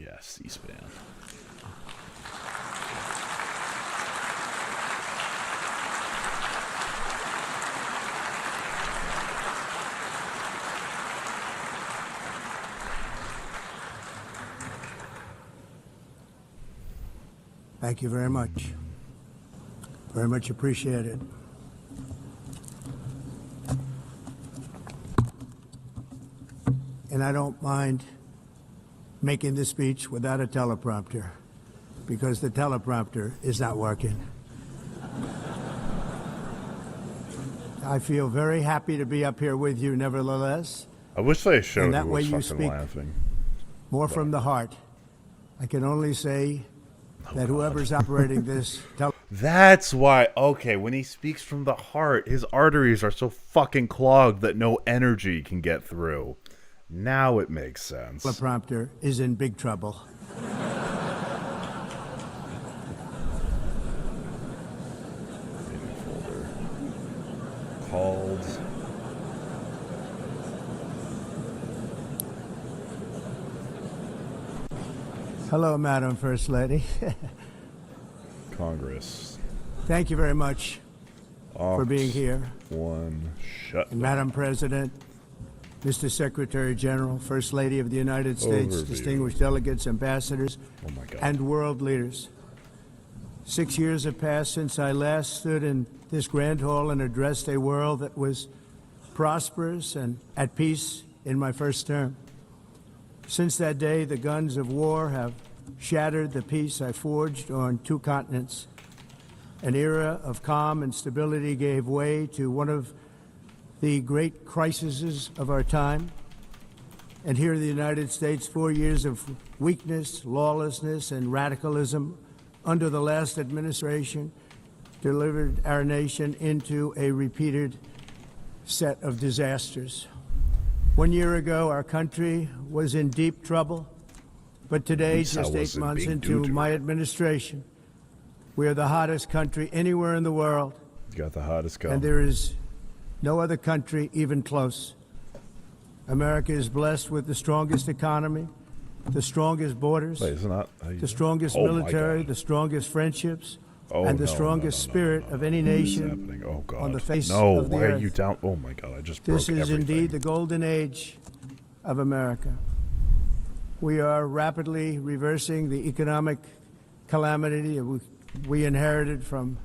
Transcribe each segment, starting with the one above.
Yeah, C-SPAN. Thank you very much. Very much appreciated. And I don't mind making this speech without a teleprompter, because the teleprompter is not working. I feel very happy to be up here with you nevertheless. I wish they showed and that who way was you fucking speak laughing. more from the heart. I can only say that whoever's operating this That's why, okay, when he speaks from the heart, his arteries are so fucking clogged that no energy can get through. Now it makes sense. teleprompter is in big trouble. Folder. Called. Hello, Madam First Lady. Congress. Thank you very much for being here. One shut. And Madam President, Mr. Secretary General, First Lady of the United States, Overview. distinguished delegates, ambassadors, Oh my God. and world leaders. 6 years have passed since I last stood in this grand hall and addressed a world that was prosperous and at peace in my first term. Since that day, the guns of war have shattered the peace I forged on 2 continents. An era of calm and stability gave way to one of the great crises of our time. And here in the United States, 4 years of weakness, lawlessness, and radicalism under the last administration delivered our nation into a repeated set of disasters. 1 year ago, our country was in deep trouble, but today, just 8 months into my administration, we are the hottest country anywhere in the world. You got the hottest gun. And there is no other country even close. America is blessed with the strongest economy, the strongest borders, Wait, isn't that the strongest military, the strongest friendships, and the strongest spirit of any nation Oh God. on the face no, of the why earth. are you down? Oh my God, I just This broke is everything. indeed the golden age of America. We are rapidly reversing the economic calamity we inherited from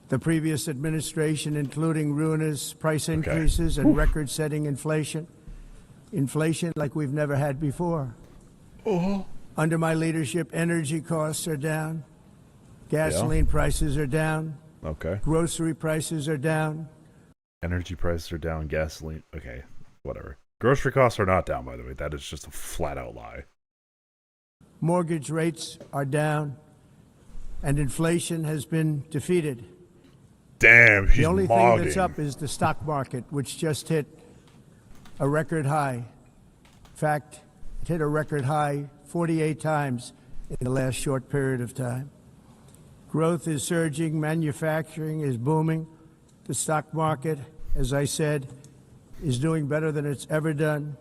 the previous administration, including ruinous price increases and record-setting inflation. Inflation like we've never had before. Under my leadership, energy costs are down. Gasoline prices are down. Okay. Grocery prices are down. Energy prices are down. Gasoline. Okay. Whatever. Grocery costs are not down, by the way. That is just a flat-out lie. Mortgage rates are down. And inflation has been defeated. Damn, he's The only mogging. thing that's up is the stock market, which just hit a record high. In fact, it hit a record high 48 times in the last short period of time. Growth is surging, manufacturing is booming. The stock market, as I said, is doing better than it's ever done.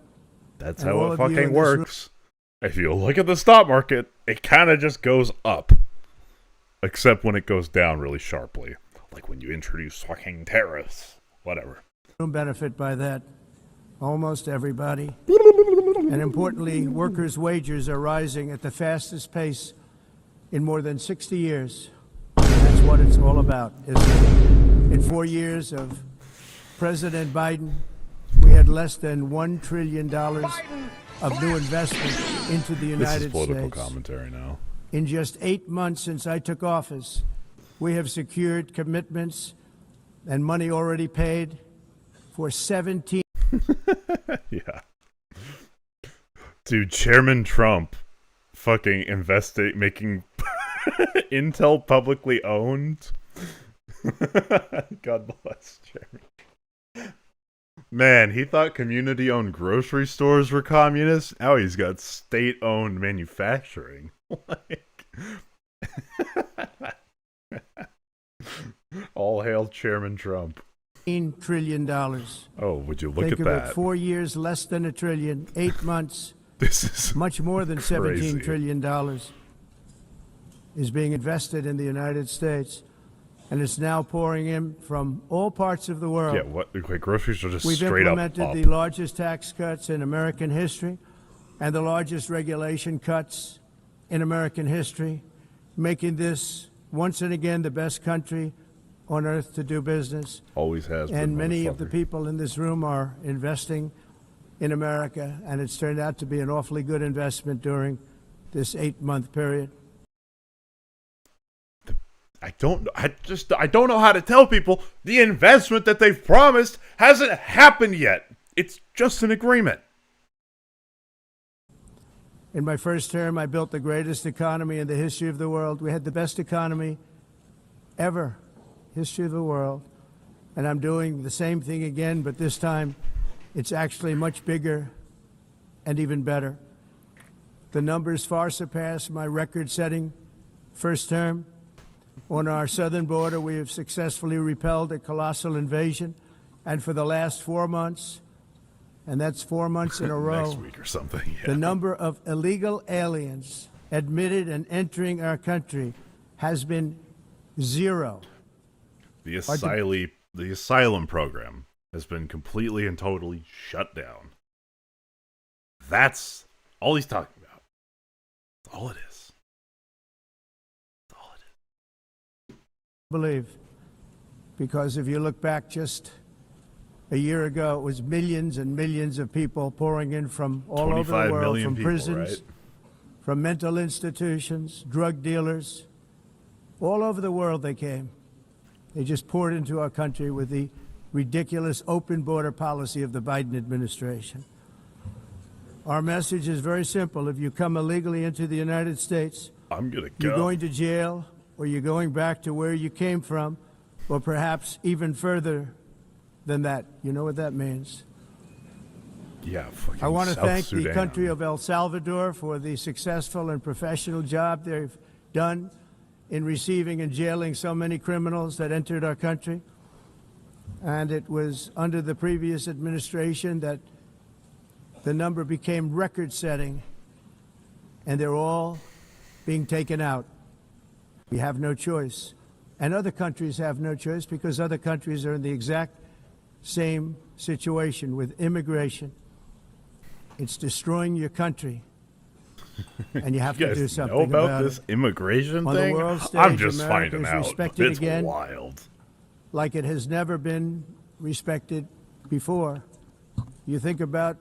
That's And how all it of you fucking in this room- works. If you look at the stock market, it kind of just goes up. Except when it goes down really sharply. Like when you introduce fucking tariffs. Whatever. benefit by that. Almost everybody. And importantly, workers' wages are rising at the fastest pace in more than 60 years. And that's what it's all about, isn't it? In 4 years of President Biden, we had less than $1 trillion of new investment into the United This is political States. commentary now. In just 8 months since I took office, we have secured commitments and money already paid for 17. Yeah. Dude, Chairman Trump fucking making Intel publicly owned. God bless Chairman. Man, he thought community-owned grocery stores were communist. Now he's got state-owned manufacturing. Like, all hail Chairman Trump. $18 trillion. Oh, would you look Think at of that? it, 4 years, less than $1 trillion, 8 months, This is Much more than crazy. $17 trillion is being invested in the United States, and it's now pouring in from all parts of the world. Yeah, what? Like, groceries are just We've straight implemented up. the largest tax cuts in American history and the largest regulation cuts in American history, making this once and again the best country on earth to do business. Always has been. And many of the motherfucker. people in this room are investing in America, and it's turned out to be an awfully good investment during this 8-month period. I don't know how to tell people the investment that they've promised hasn't happened yet. It's just an agreement. In my first term, I built the greatest economy in the history of the world. We had the best economy ever, history of the world. And I'm doing the same thing again, but this time it's actually much bigger and even better. The numbers far surpass my record-setting first term. On our southern border, we have successfully repelled a colossal invasion. And for the last 4 months, and that's 4 months in a row, Next week or something. Yeah. the number of illegal aliens admitted and entering our country has been zero. The asylum program has been completely and totally shut down. That's all he's talking about. That's all it is. That's all it is. Believe, because if you look back just a year ago, it was millions and millions of people pouring in from all over 25 the world, million from people, prisons, right? from mental institutions, drug dealers. All over the world they came. They just poured into our country with the ridiculous open border policy of the Biden administration. Our message is very simple. If you come illegally into the United States, I'm gonna go. you're going to jail, or you're going back to where you came from, or perhaps even further than that. You know what that means. Yeah, fucking I want to South thank Sudan. the country of El Salvador for the successful and professional job they've done in receiving and jailing so many criminals that entered our country. And it was under the previous administration that the number became record-setting, and they're all being taken out. We have no choice. And other countries have no choice because other countries are in the exact same situation with immigration. It's destroying your country, and you have You to guys do something know about this it. immigration On the thing? world stage, I'm just America finding is out. respected It's again. wild. Like it has never been respected before. You think about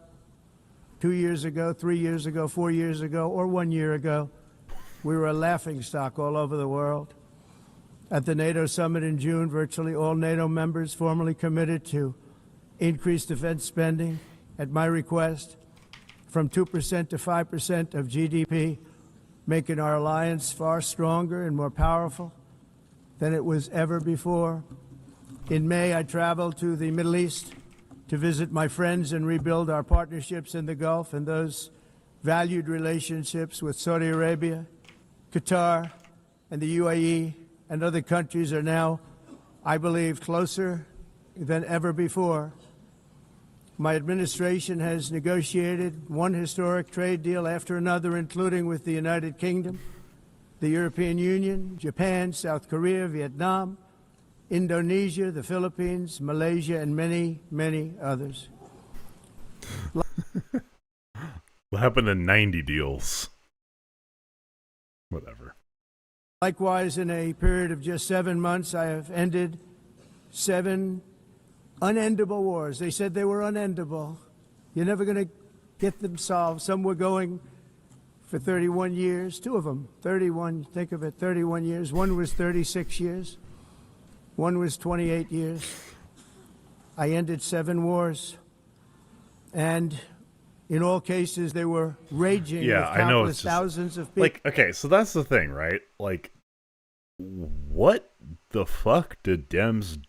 2 years ago, 3 years ago, 4 years ago, or 1 year ago, we were a laughingstock all over the world. At the NATO summit in June, virtually all NATO members formally committed to increase defense spending at my request from 2% to 5% of GDP, making our alliance far stronger and more powerful than it was ever before. In May, I traveled to the Middle East to visit my friends and rebuild our partnerships in the Gulf, and those valued relationships with Saudi Arabia, Qatar, and the UAE and other countries are now, I believe, closer than ever before. My administration has negotiated one historic trade deal after another, including with the United Kingdom, the European Union, Japan, South Korea, Vietnam, Indonesia, the Philippines, Malaysia, and many, many others. What happened to 90 deals? Whatever. Likewise, in a period of just 7 months, I have ended 7 unendable wars. They said they were unendable. You're never going to get them solved. Some were going for 31 years, 2 of them, 31, think of it, 31 years. One was 36 years. One was 28 years. I ended 7 wars. And in all cases, they were raging with I know, countless it's just, thousands of people. like, okay, so that's the thing, right? Like, what the fuck did Dems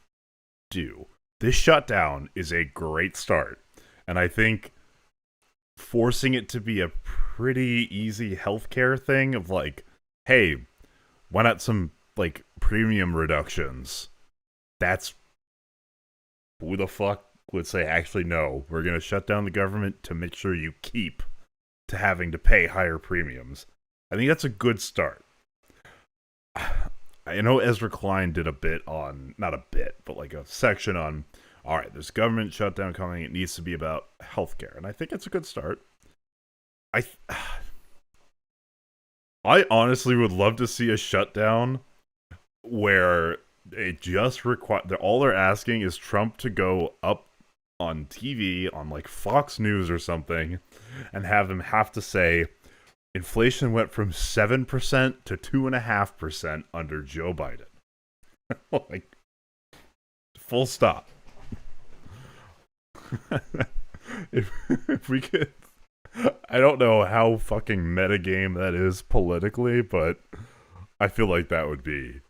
do? This shutdown is a great start. And I think forcing it to be a pretty easy healthcare thing of like, hey, why not some, like, premium reductions? That's who the fuck would say, actually, no, we're going to shut down the government to make sure you keep to having to pay higher premiums. I think that's a good start. I know Ezra Klein did a bit on, not a bit, but like a section on, all right, there's government shutdown coming. It needs to be about healthcare. And I think it's a good start. I honestly would love to see a shutdown where it just all they're asking is Trump to go up on TV on like Fox News or something and have them have to say inflation went from 7% to 2.5% under Joe Biden. Like, full stop. if we could, I don't know how fucking metagame that is politically, but I feel like that would be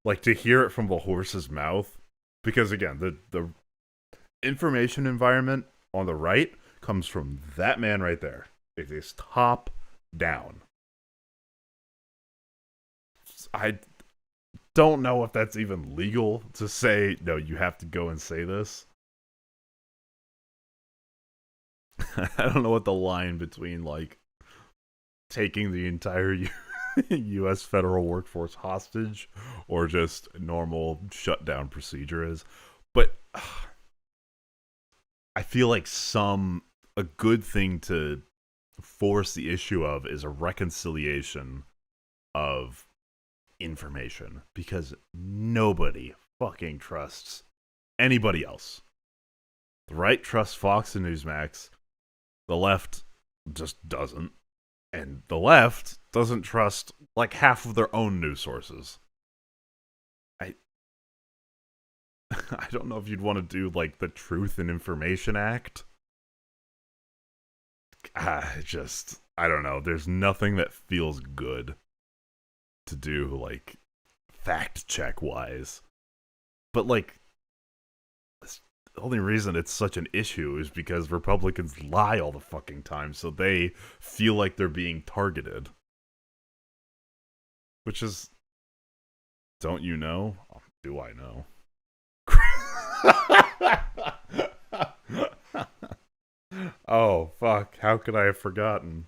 like to hear it from the horse's mouth, because again, the information environment on the right comes from that man right there. It is top down. I don't know if that's even legal to say, no, you have to go and say this. I don't know what the line between like taking the entire U.S. federal workforce hostage or just normal shutdown procedure is, but I feel like a good thing to force the issue of is a reconciliation of information, because nobody fucking trusts anybody else. The right trusts Fox and Newsmax. The left just doesn't. And the left doesn't trust like half of their own news sources. I don't know if you'd want to do like the Truth and Information Act. I don't know. There's nothing that feels good to do like fact check wise. But like, the only reason it's such an issue is because Republicans lie all the fucking time, so they feel like they're being targeted. Which is, don't you know? Do I know? Oh, fuck. How could I have forgotten?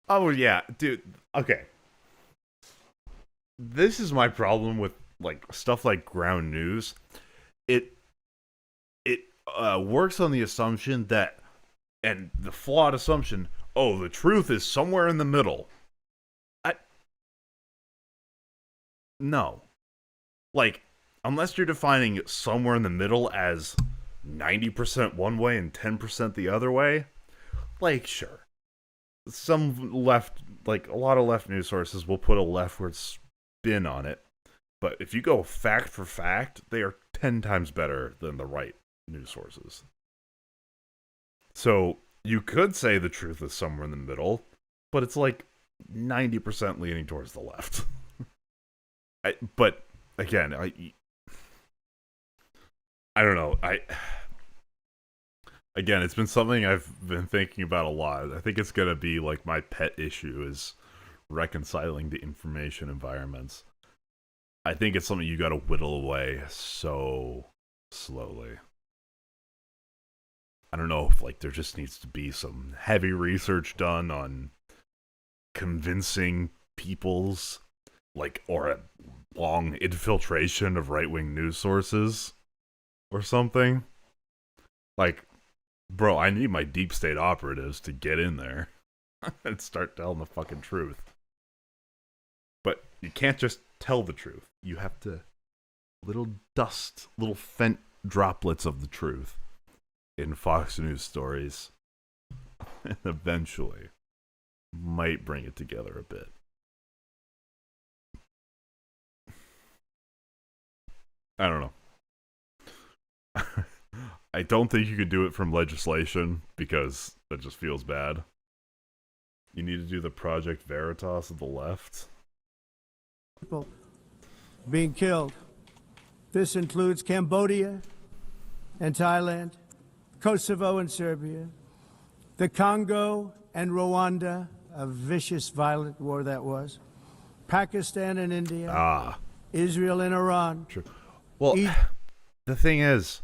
Oh, yeah, dude. Okay. This is my problem with like stuff like ground news. It works on the assumption that, and the flawed assumption, oh, the truth is somewhere in the middle. No. Like, unless you're defining somewhere in the middle as 90% one way and 10% the other way, like, sure. Some left, like, a lot of left news sources will put a leftward spin on it. But if you go fact for fact, they are 10 times better than the right news sources. So you could say the truth is somewhere in the middle, but it's like 90% leaning towards the left. But again, I don't know. Again, it's been something I've been thinking about a lot. I think it's gonna be like my pet issue is reconciling the information environments. I think it's something you gotta whittle away so slowly. I don't know if like there just needs to be some heavy research done on convincing people's like, or a long infiltration of right-wing news sources or something. Like, bro, I need my deep state operatives to get in there and start telling the fucking truth. But you can't just tell the truth. You have to little faint droplets of the truth in Fox News stories, and eventually might bring it together a bit. I don't know. I don't think you could do it from legislation because that just feels bad. You need to do the Project Veritas of the left. People being killed. This includes Cambodia and Thailand, Kosovo and Serbia, the Congo and Rwanda, a vicious, violent war that was, Pakistan and India, Israel and Iran. True. Well, the thing is,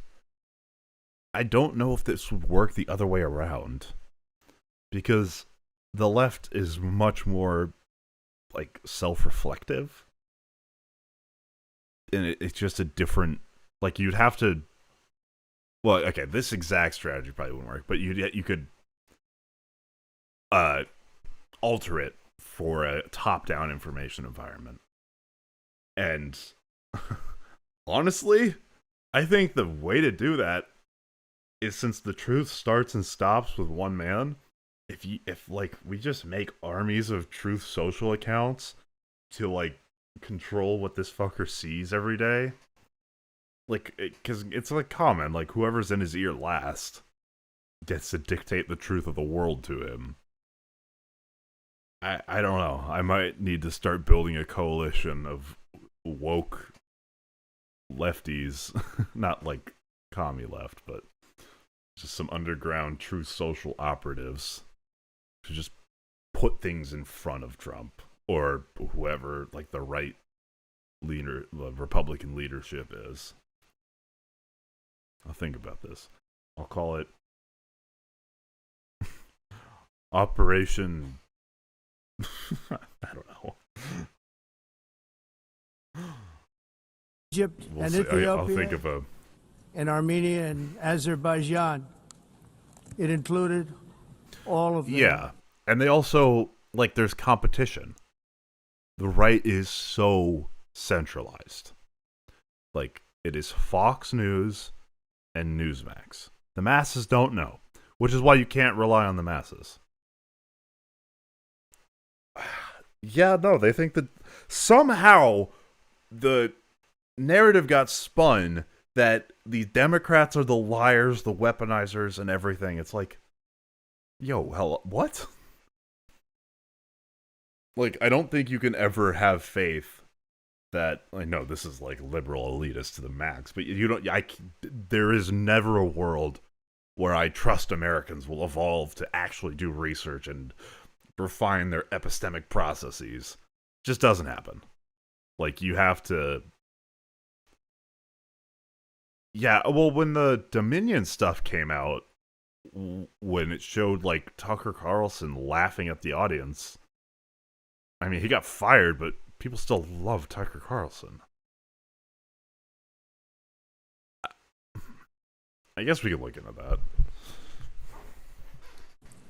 I don't know if this would work the other way around. because the left is much more like self-reflective, and it's just a different, like, you'd have to, well, okay, this exact strategy probably wouldn't work, but you could alter it for a top-down information environment. And honestly, I think the way to do that is, since the truth starts and stops with one man, if like we just make armies of truth social accounts to like control what this fucker sees every day, like, because it's like common, like whoever's in his ear last gets to dictate the truth of the world to him. I don't know. I might need to start building a coalition of woke lefties, not like commie left, but just some underground truth social operatives to just put things in front of Trump or whoever, like, the right leader, the Republican leadership is. I'll think about this. I'll call it Operation I don't know. Egypt We'll and see. Ethiopia I'll think of a... and Armenia and Azerbaijan. It included all of them. Yeah. And they also, like, there's competition. The right is so centralized. Like, it is Fox News and Newsmax. The masses don't know, which is why you can't rely on the masses. Yeah, no, they think that somehow the narrative got spun that the Democrats are the liars, the weaponizers, and everything. It's like, yo, hell, what? Like, I don't think you can ever have faith that, I know this is like liberal elitist to the max, but you don't, there is never a world where I trust Americans will evolve to actually do research and refine their epistemic processes. Just doesn't happen. Like, you have to... Yeah, well, when the Dominion stuff came out, when it showed, like, Tucker Carlson laughing at the audience, I mean, he got fired, but people still love Tucker Carlson. I guess we could look into that.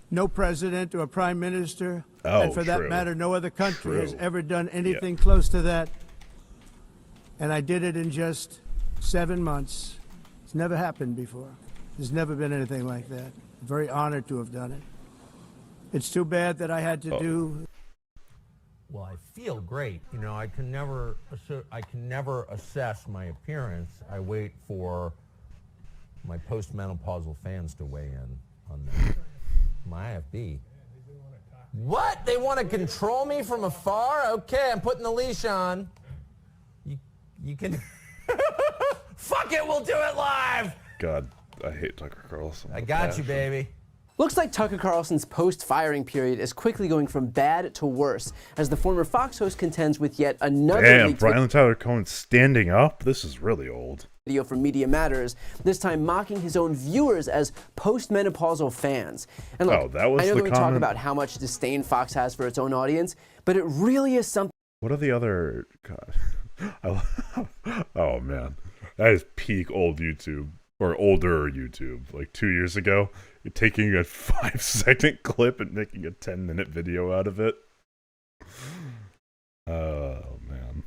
No president or prime minister, Oh, and for that true. matter, no other country has True. ever done anything close to that. And I did it in just 7 months. It's never happened before. There's never been anything like that. I'm very honored to have done it. It's too bad that I had to do. Well, I feel great. You know, I can never assess my appearance. I wait for my postmenopausal fans to weigh in on my IFB. What? They want to control me from afar? Okay, I'm putting the leash on. You can... Fuck it, we'll do it live! God, I hate Tucker Carlson. I got you, baby. Looks like Tucker Carlson's post-firing period is quickly going from bad to worse as the former Fox host contends with yet another Damn, leaked Brian Tyler Cohen standing up? This is really old. video from Media Matters, this time mocking his own viewers as postmenopausal fans. And look, that was I know the that we talk comment? about how much disdain Fox has for its own audience, but it really is something. What are the other... God. Oh, man. That is peak old YouTube. Or older YouTube. Like 2 years ago. You're taking a 5-second clip and making a 10-minute video out of it. Oh, man.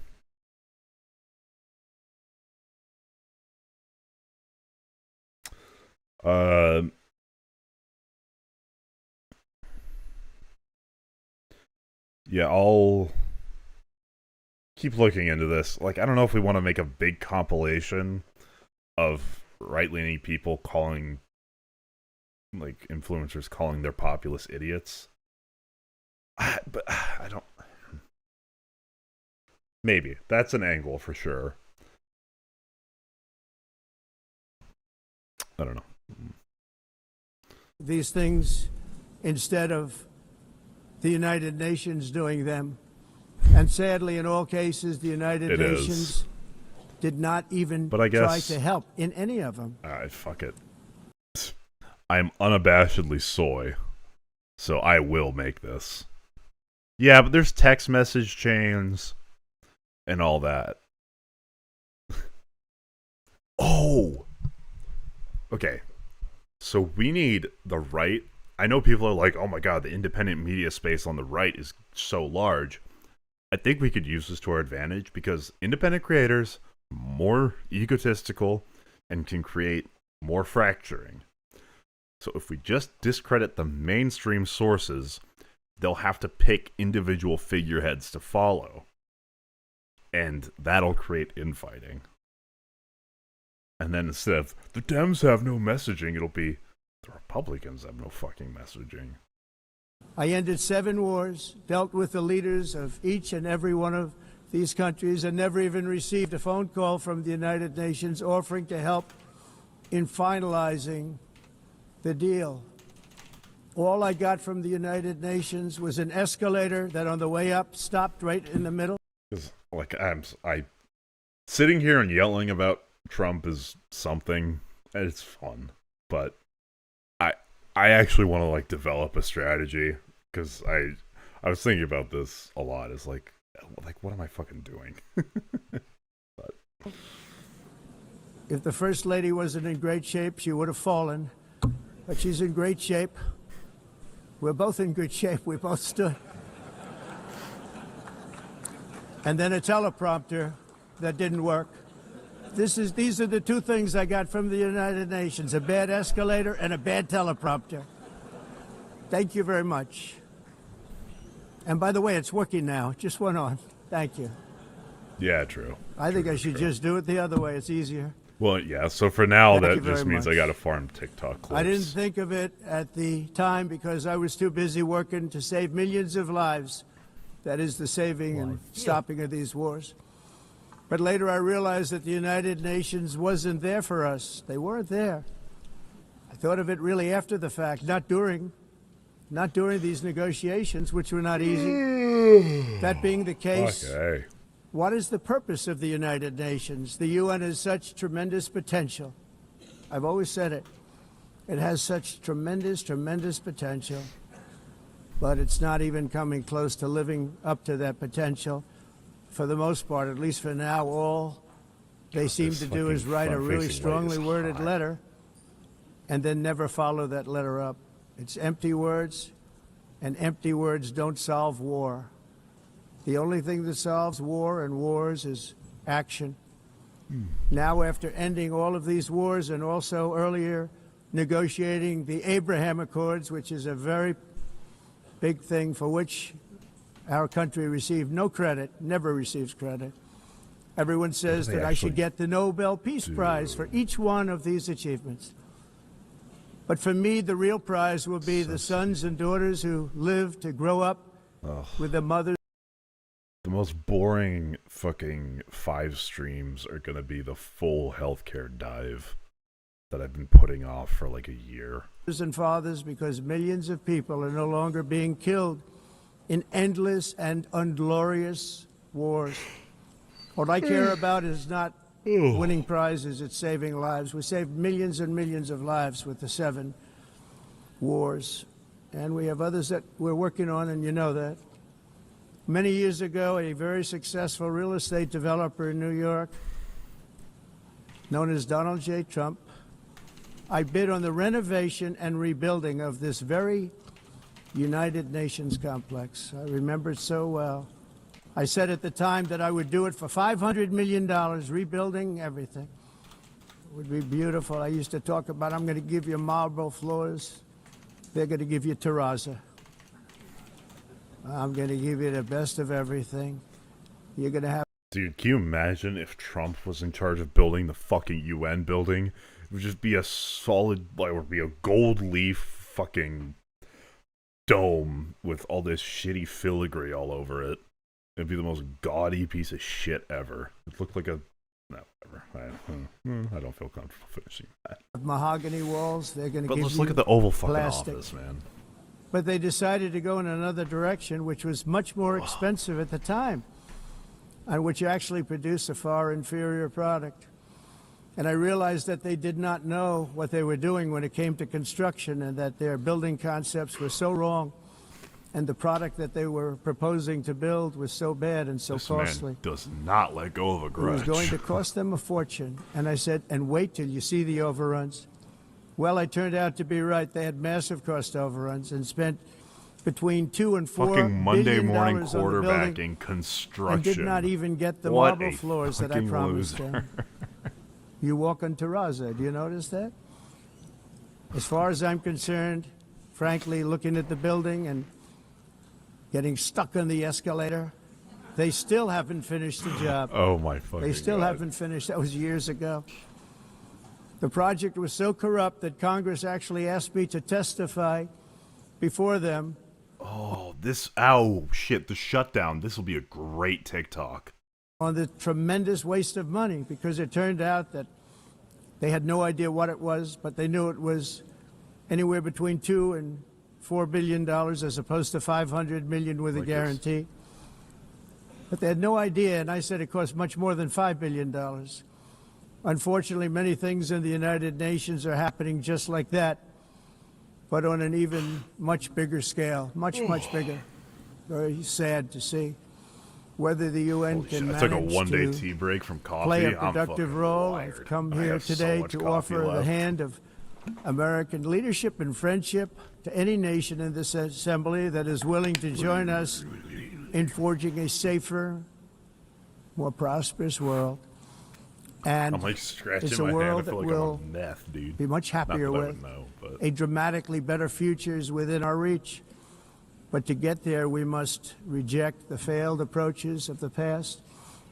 Yeah, I'll keep looking into this. Like, I don't know if we want to make a big compilation of right-leaning people calling, like, influencers calling their populace idiots. But I don't... Maybe. That's an angle for sure. I don't know. These things instead of the United Nations doing them. And sadly, in all cases, the United Nations did not even But I guess, try to help in any of them. Fuck it. I'm unabashedly soy. So I will make this. Yeah, but there's text message chains and all that. Oh! Okay. So we need the right. I know people are like, oh my god, the independent media space on the right is so large. I think we could use this to our advantage because independent creators are more egotistical and can create more fracturing. So if we just discredit the mainstream sources, they'll have to pick individual figureheads to follow. And that'll create infighting. And then instead of, the Dems have no messaging, it'll be, the Republicans have no fucking messaging. I ended 7 wars, dealt with the leaders of each and every one of these countries, and never even received a phone call from the United Nations offering to help in finalizing the deal. All I got from the United Nations was an escalator that on the way up stopped right in the middle. Like, I sitting here and yelling about Trump is something, and it's fun, but I actually want to like develop a strategy because I was thinking about this a lot. It's like what am I fucking doing? But If the First Lady wasn't in great shape, she would have fallen. But she's in great shape. We're both in good shape. We both stood. And then a teleprompter that didn't work. These are the 2 things I got from the United Nations, a bad escalator and a bad teleprompter. Thank you very much. And by the way, it's working now. It just went on. Thank you. yeah, true. I think I should just do it the other way. It's easier. Well, yeah. So for now, Thank you that just very means I much. got to farm TikTok clips. I didn't think of it at the time because I was too busy working to save millions of lives. That is the saving and stopping of these wars. But later I realized that the United Nations wasn't there for us. They weren't there. I thought of it really after the fact, not during these negotiations, which were not easy. That being the case, Okay. what is the purpose of the United Nations? The UN has such tremendous potential. I've always said it. It has such tremendous, tremendous potential. But it's not even coming close to living up to that potential. For the most part, at least for now, all they seem this to do is fucking write a really front-facing strongly light is worded hot. letter and then never follow that letter up. It's empty words, and empty words don't solve war. The only thing that solves war and wars is action. Now, after ending all of these wars and also earlier negotiating the Abraham Accords, which is a very big thing for which our country received no credit, never receives credit. Everyone says They that I actually should get the Nobel Peace Prize for each one of these achievements. But for me, the real prize will be the sons and daughters who live to grow up with the mothers. The most boring fucking 5 streams are gonna be the full healthcare dive that I've been putting off for like a year. And fathers, because millions of people are no longer being killed in endless and unglorious wars. What I care about is not winning prizes, it's saving lives. We saved millions and millions of lives with the 7 wars. And we have others that we're working on, and you know that. Many years ago, a very successful real estate developer in New York, known as Donald J. Trump, I bid on the renovation and rebuilding of this very United Nations complex. I remember it so well. I said at the time that I would do it for $500 million, rebuilding everything. It would be beautiful. I used to talk about, I'm going to give you marble floors. They're going to give you terrazzo. I'm going to give you the best of everything. You're going to have... Dude, can you imagine if Trump was in charge of building the fucking UN building? It would just be a solid, like, it would be a gold leaf fucking dome with all this shitty filigree all over it. It'd be the most gaudy piece of shit ever. It looked like a... No, whatever. I don't feel comfortable finishing that. mahogany walls. They're going to give you But let's look at the Oval fucking plastic. office, man. But they decided to go in another direction, which was much more expensive at the time, and which actually produced a far inferior product. And I realized that they did not know what they were doing when it came to construction, and that their building concepts were so wrong, and the product that they were proposing to build was so bad and so This costly. man does not let go of a It grudge. was going to cost them a fortune. And I said, and wait till you see the overruns. Well, I turned out to be right. They had massive cost overruns and spent between $2 and $4 Fucking Monday billion morning on the building, quarterbacking construction. and did not even get the What marble a floors that I fucking promised loser. them. You walk on terrazzo. Do you notice that? As far as I'm concerned, frankly, looking at the building and getting stuck on the escalator, they still haven't finished the job. Oh my fucking They still God. haven't finished. That was years ago. The project was so corrupt that Congress actually asked me to testify before them. Oh, ow, shit, the shutdown. This will be a great TikTok. On the tremendous waste of money, because it turned out that they had no idea what it was, but they knew it was anywhere between $2 and $4 billion as opposed to $500 million with a Like this. guarantee. But they had no idea, and I said it cost much more than $5 billion. Unfortunately, many things in the United Nations are happening just like that, but on an even much bigger scale, much bigger. Very sad to see. Whether the UN Holy can shit, I took a manage one-day to tea break from coffee. play a I'm productive fucking role. wired. I've come I here have so today much to coffee offer the left. hand of American leadership and friendship to any nation in this assembly that is willing to join us in forging a safer, more prosperous world. And I'm like scratching it's a my hand. I world feel that like I'm will on meth, dude. be much Not that happier I with. would know, but A dramatically better future is within our reach. But to get there, we must reject the failed approaches of the past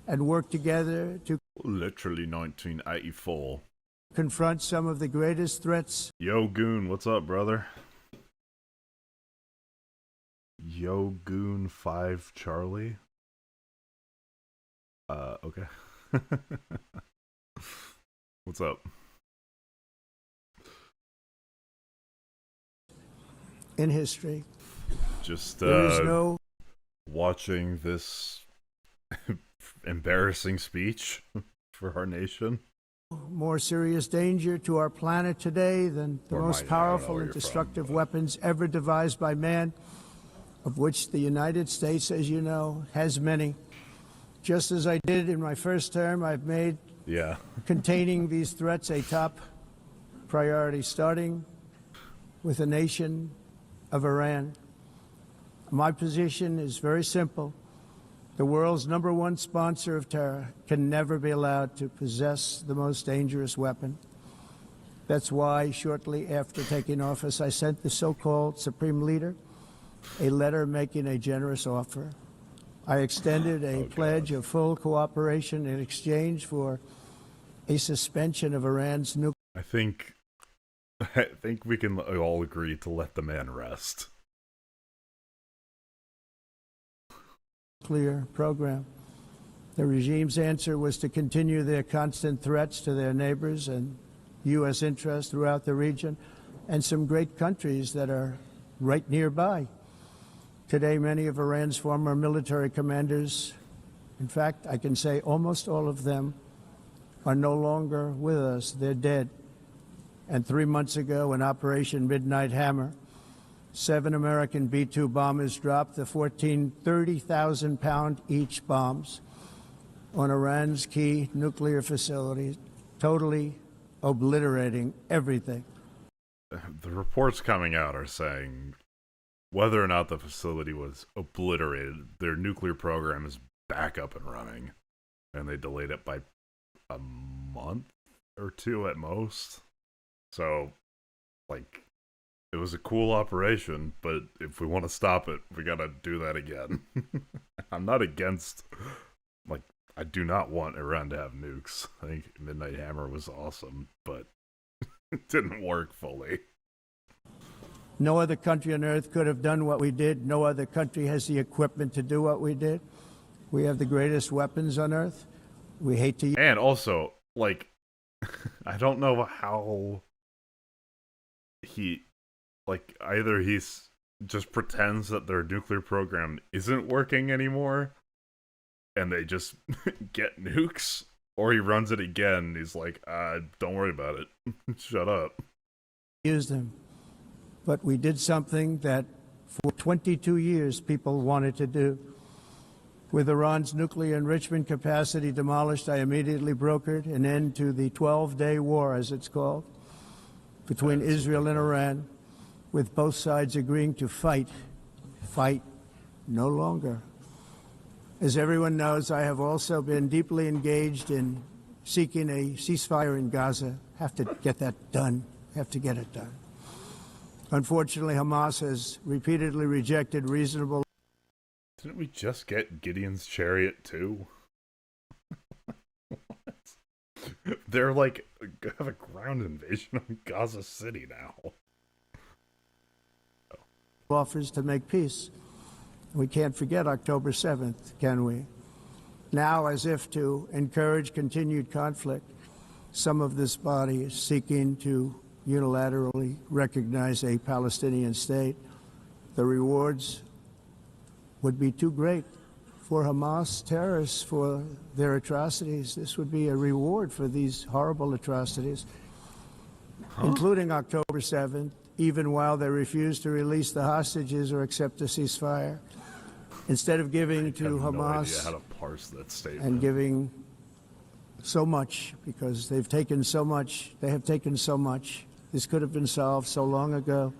and work together to literally 1984. confront some of the greatest threats Yo, Goon, what's up, brother? Yo, Goon 5 Charlie. Okay. What's up? in history. Just There is no watching this embarrassing speech for our nation. more serious danger to our planet today than the Or most mine, I don't know powerful where and you're from, destructive but- weapons ever devised by man, of which the United States, as you know, has many. Just as I did in my first term, I've made Yeah. containing these threats a top priority, starting with the nation of Iran. My position is very simple. The world's #1 sponsor of terror can never be allowed to possess the most dangerous weapon. That's why, shortly after taking office, I sent the so-called Supreme Leader a letter making a generous offer. I extended a pledge of full cooperation in exchange for a suspension of Iran's I think we can all agree to let the man rest. nuclear program. The regime's answer was to continue their constant threats to their neighbors and U.S. interests throughout the region and some great countries that are right nearby. Today, many of Iran's former military commanders, in fact, I can say almost all of them, are no longer with us. They're dead. And 3 months ago, in Operation Midnight Hammer, 7 American B-2 bombers dropped the 14 30,000-pound each bombs on Iran's key nuclear facilities, totally obliterating everything. The reports coming out are saying whether or not the facility was obliterated, their nuclear program is back up and running, and they delayed it by a month or 2 at most. So, like, it was a cool operation, but if we want to stop it, we gotta do that again. I'm not against, like, I do not want Iran to have nukes. I think Midnight Hammer was awesome, but it didn't work fully. No other country on earth could have done what we did. No other country has the equipment to do what we did. We have the greatest weapons on earth. We hate to And also, like, I don't know how either he's just pretends that their nuclear program isn't working anymore and they just get nukes, Or he runs it again. He's like, don't worry about it. Shut up. Use them. But we did something that for 22 years people wanted to do. With Iran's nuclear enrichment capacity demolished, I immediately brokered an end to the 12-day war, as it's called, between Israel and Iran, with both sides agreeing to fight no longer. As everyone knows, I have also been deeply engaged in seeking a ceasefire in Gaza. Have to get that done. Have to get it done. Unfortunately, Hamas has repeatedly rejected reasonable. Didn't we just get Gideon's Chariot too? They're like, have a ground invasion of Gaza City now. Offers to make peace. We can't forget October 7th, can we? Now, as if to encourage continued conflict, some of this body is seeking to unilaterally recognize a Palestinian state. The rewards would be too great for Hamas terrorists for their atrocities. This would be a reward for these horrible atrocities, including October 7th, even while they refuse to release the hostages or accept a ceasefire. Instead of giving to I have no idea Hamas how to parse that statement. and giving so much, because they've taken so much, they have taken so much. This could have been solved so long ago.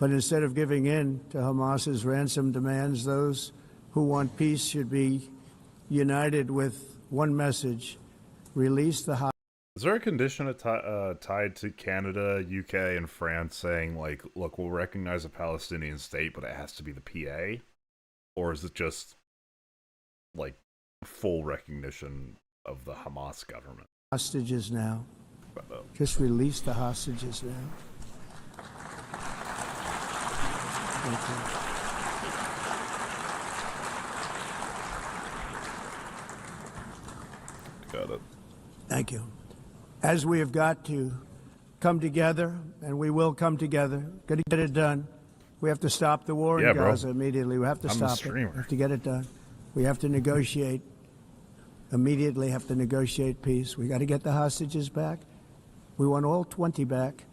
But instead of giving in to Hamas's ransom demands, those who want peace should be united with one message: release the hostages. Is there a condition tied to Canada, UK, and France saying, like, look, we'll recognize a Palestinian state, but it has to be the PA? Or is it just, like, full recognition of the Hamas government? Hostages now. Just release the hostages now. Thank you. Got it. Thank you. As we have got to come together, and we will come together, got to get it done. We have to stop the war in Gaza immediately. We have to stop it. We have to get it done. We have to negotiate. Immediately have to negotiate peace. We got to get the hostages back. We want all 20 back.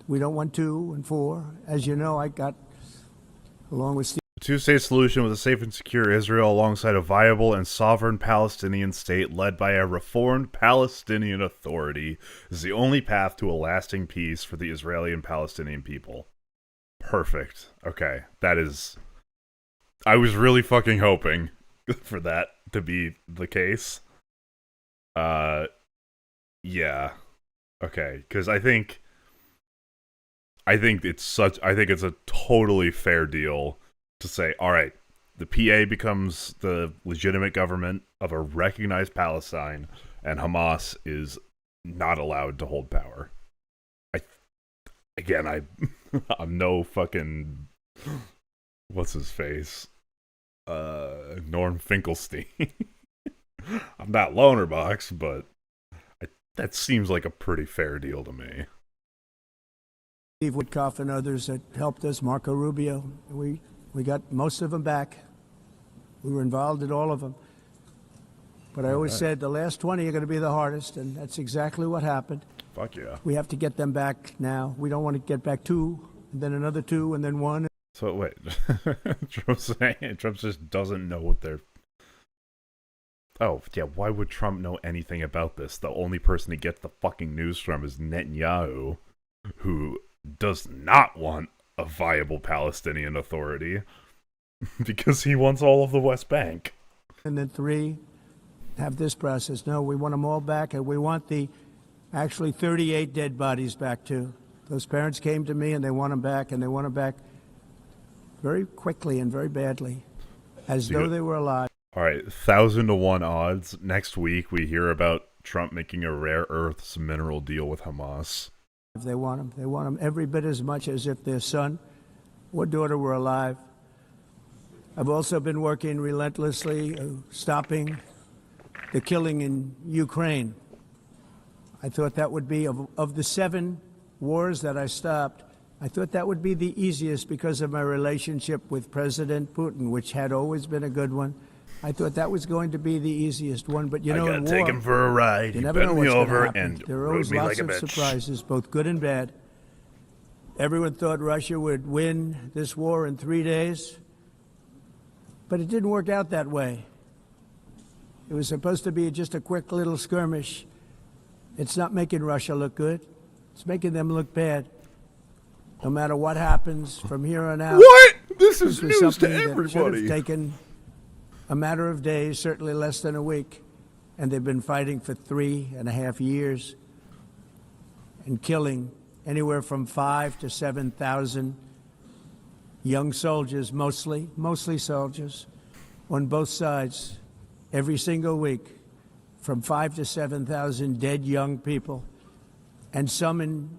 We don't want 2 and 4. As you know, I got, along with Steve, A two-state solution with a safe and secure Israel alongside a viable and sovereign Palestinian state led by a reformed Palestinian Authority is the only path to a lasting peace for the Israeli and Palestinian people. Perfect. Okay, that is... I was really fucking hoping for that to be the case. Yeah. Okay, because I think it's a totally fair deal to say, all right, the PA becomes the legitimate government of a recognized Palestine, and Hamas is not allowed to hold power. I'm no fucking, what's his face? Norm Finkelstein. I'm not Lonerbox, but that seems like a pretty fair deal to me. Steve Witkoff and others that helped us, Marco Rubio. We got most of them back. We were involved in all of them. But I always said the last 20 are going to be the hardest, and that's exactly what happened. Fuck yeah. We have to get them back now. We don't want to get back 2, and then another 2, and then 1. So wait, Trump just doesn't know what they're... Oh, yeah, why would Trump know anything about this? The only person he gets the fucking news from is Netanyahu, who does not want a viable Palestinian Authority because he wants all of the West Bank. And then 3, have this process. No, we want them all back, and we want the actually 38 dead bodies back, too. Those parents came to me, and they want them back, and they want them back very quickly and very badly, as though they were alive. All right, 1,000 to 1 odds. Next week, we hear about Trump making a rare earths mineral deal with Hamas. If they want them, every bit as much as if their son or daughter were alive. I've also been working relentlessly, stopping the killing in Ukraine. I thought that would be, of the 7 wars that I stopped, I thought that would be the easiest because of my relationship with President Putin, which had always been a good one. I thought that was going to be the easiest one, but you I know, gotta in take war, him for a ride. you He never bent know me what's going over to happen. and There are rode always me lots like a of bitch. surprises, both good and bad. Everyone thought Russia would win this war in 3 days, but it didn't work out that way. It was supposed to be just a quick little skirmish. It's not making Russia look good. It's making them look bad. No matter what happens from here on out. What? This is was news to something that should everybody. have taken a matter of days, certainly less than a week. And they've been fighting for 3.5 years and killing anywhere from 5,000 to 7,000 young soldiers, mostly soldiers, on both sides, every single week, from 5,000 to 7,000 dead young people, and some in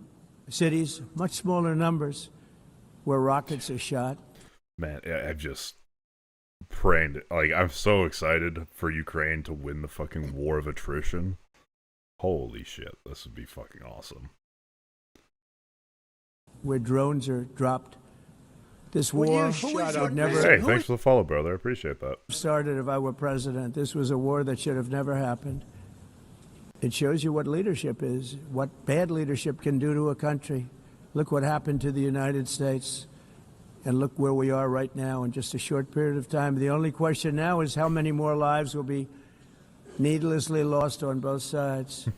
cities, much smaller numbers, where rockets are shot. Man, I'm just praying. Like, I'm so excited for Ukraine to win the fucking war of attrition. Holy shit, this would be fucking awesome. Where drones are dropped. This war should never Hey, thanks for the follow, brother. I appreciate that. started if I were president. This was a war that should have never happened. It shows you what leadership is, what bad leadership can do to a country. Look what happened to the United States, and look where we are right now in just a short period of time. The only question now is how many more lives will be needlessly lost on both sides.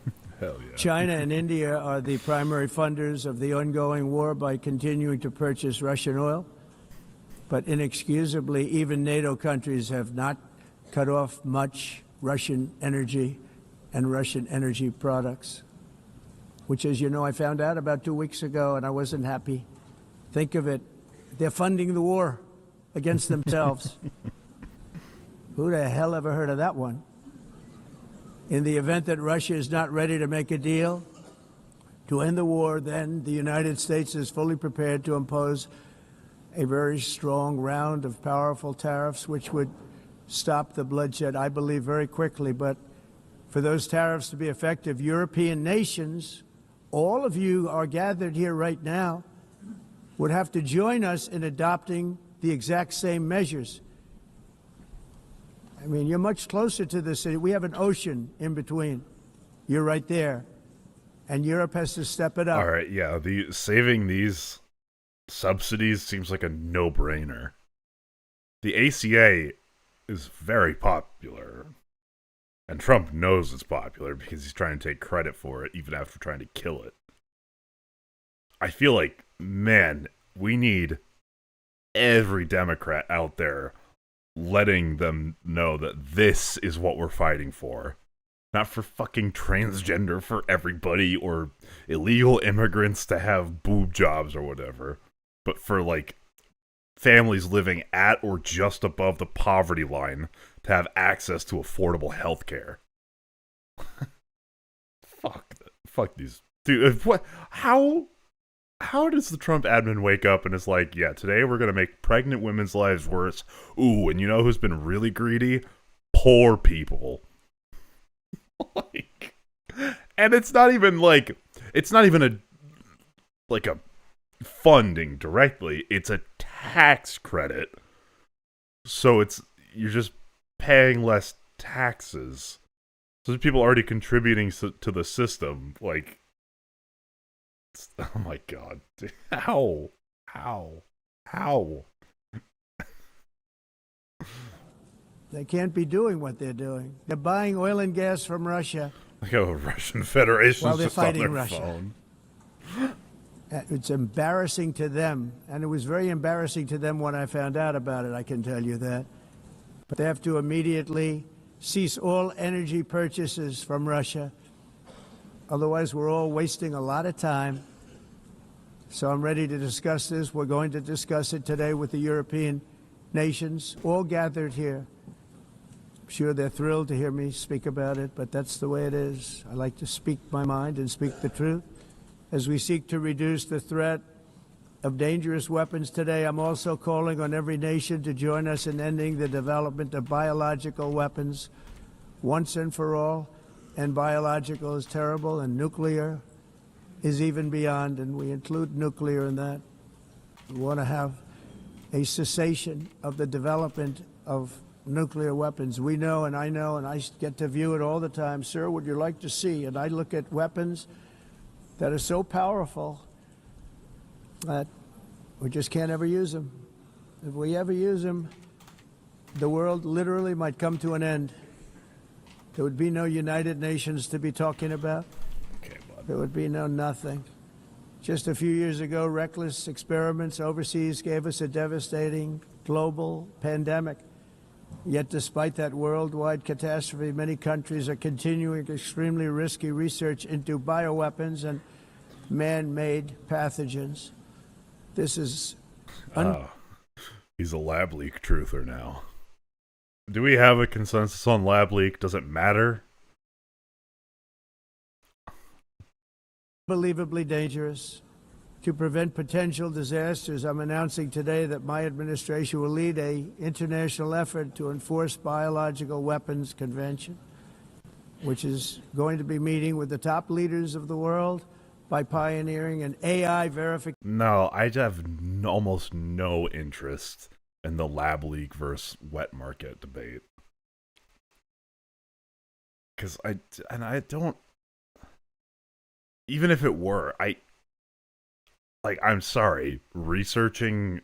Hell yeah. China and India are the primary funders of the ongoing war by continuing to purchase Russian oil. But inexcusably, even NATO countries have not cut off much Russian energy and Russian energy products, which, as you know, I found out about 2 weeks ago, and I wasn't happy. Think of it. They're funding the war against themselves. Who the hell ever heard of that one? In the event that Russia is not ready to make a deal to end the war, then the United States is fully prepared to impose a very strong round of powerful tariffs, which would stop the bloodshed, I believe, very quickly. But for those tariffs to be effective, European nations, all of you are gathered here right now, would have to join us in adopting the exact same measures. I mean, you're much closer to the city. We have an ocean in between. You're right there. And Europe has to step it up. All right, yeah, saving these subsidies seems like a no-brainer. The ACA is very popular, and Trump knows it's popular because he's trying to take credit for it even after trying to kill it. I feel like, man, we need every Democrat out there letting them know that this is what we're fighting for. Not for fucking transgender for everybody or illegal immigrants to have boob jobs or whatever, but for, like, families living at or just above the poverty line to have access to affordable health care. Fuck these. Dude, what? How does the Trump admin wake up and is like, yeah, today we're going to make pregnant women's lives worse. Ooh, and you know who's been really greedy? Poor people. Like, and it's not even a funding directly. It's a tax credit. So you're just paying less taxes. So there's people already contributing to the system. Like, oh my god. How? They can't be doing what they're doing. They're buying oil and gas from Russia. Like a Russian Federation While they're just on fighting their Russia. phone. It's embarrassing to them, and it was very embarrassing to them when I found out about it, I can tell you that. But they have to immediately cease all energy purchases from Russia. Otherwise, we're all wasting a lot of time. So I'm ready to discuss this. We're going to discuss it today with the European nations, all gathered here. I'm sure they're thrilled to hear me speak about it, but that's the way it is. I like to speak my mind and speak the truth. As we seek to reduce the threat of dangerous weapons today, I'm also calling on every nation to join us in ending the development of biological weapons once and for all. And biological is terrible, and nuclear is even beyond, and we include nuclear in that. We want to have a cessation of the development of nuclear weapons. We know, and I get to view it all the time. Sir, would you like to see? And I look at weapons that are so powerful that we just can't ever use them. If we ever use them, the world literally might come to an end. There would be no United Nations to be talking about. Okay, bud. There would be no nothing. Just a few years ago, reckless experiments overseas gave us a devastating global pandemic. Yet despite that worldwide catastrophe, many countries are continuing extremely risky research into bioweapons and man-made pathogens. This is... He's a lab leak truther now. Do we have a consensus on lab leak? Does it matter? Unbelievably dangerous. To prevent potential disasters, I'm announcing today that my administration will lead an international effort to enforce biological weapons convention, which is going to be meeting with the top leaders of the world by pioneering an AI verification. No, I have almost no interest in the lab leak versus wet market debate. Because I don't... Even if it were, I'm sorry, researching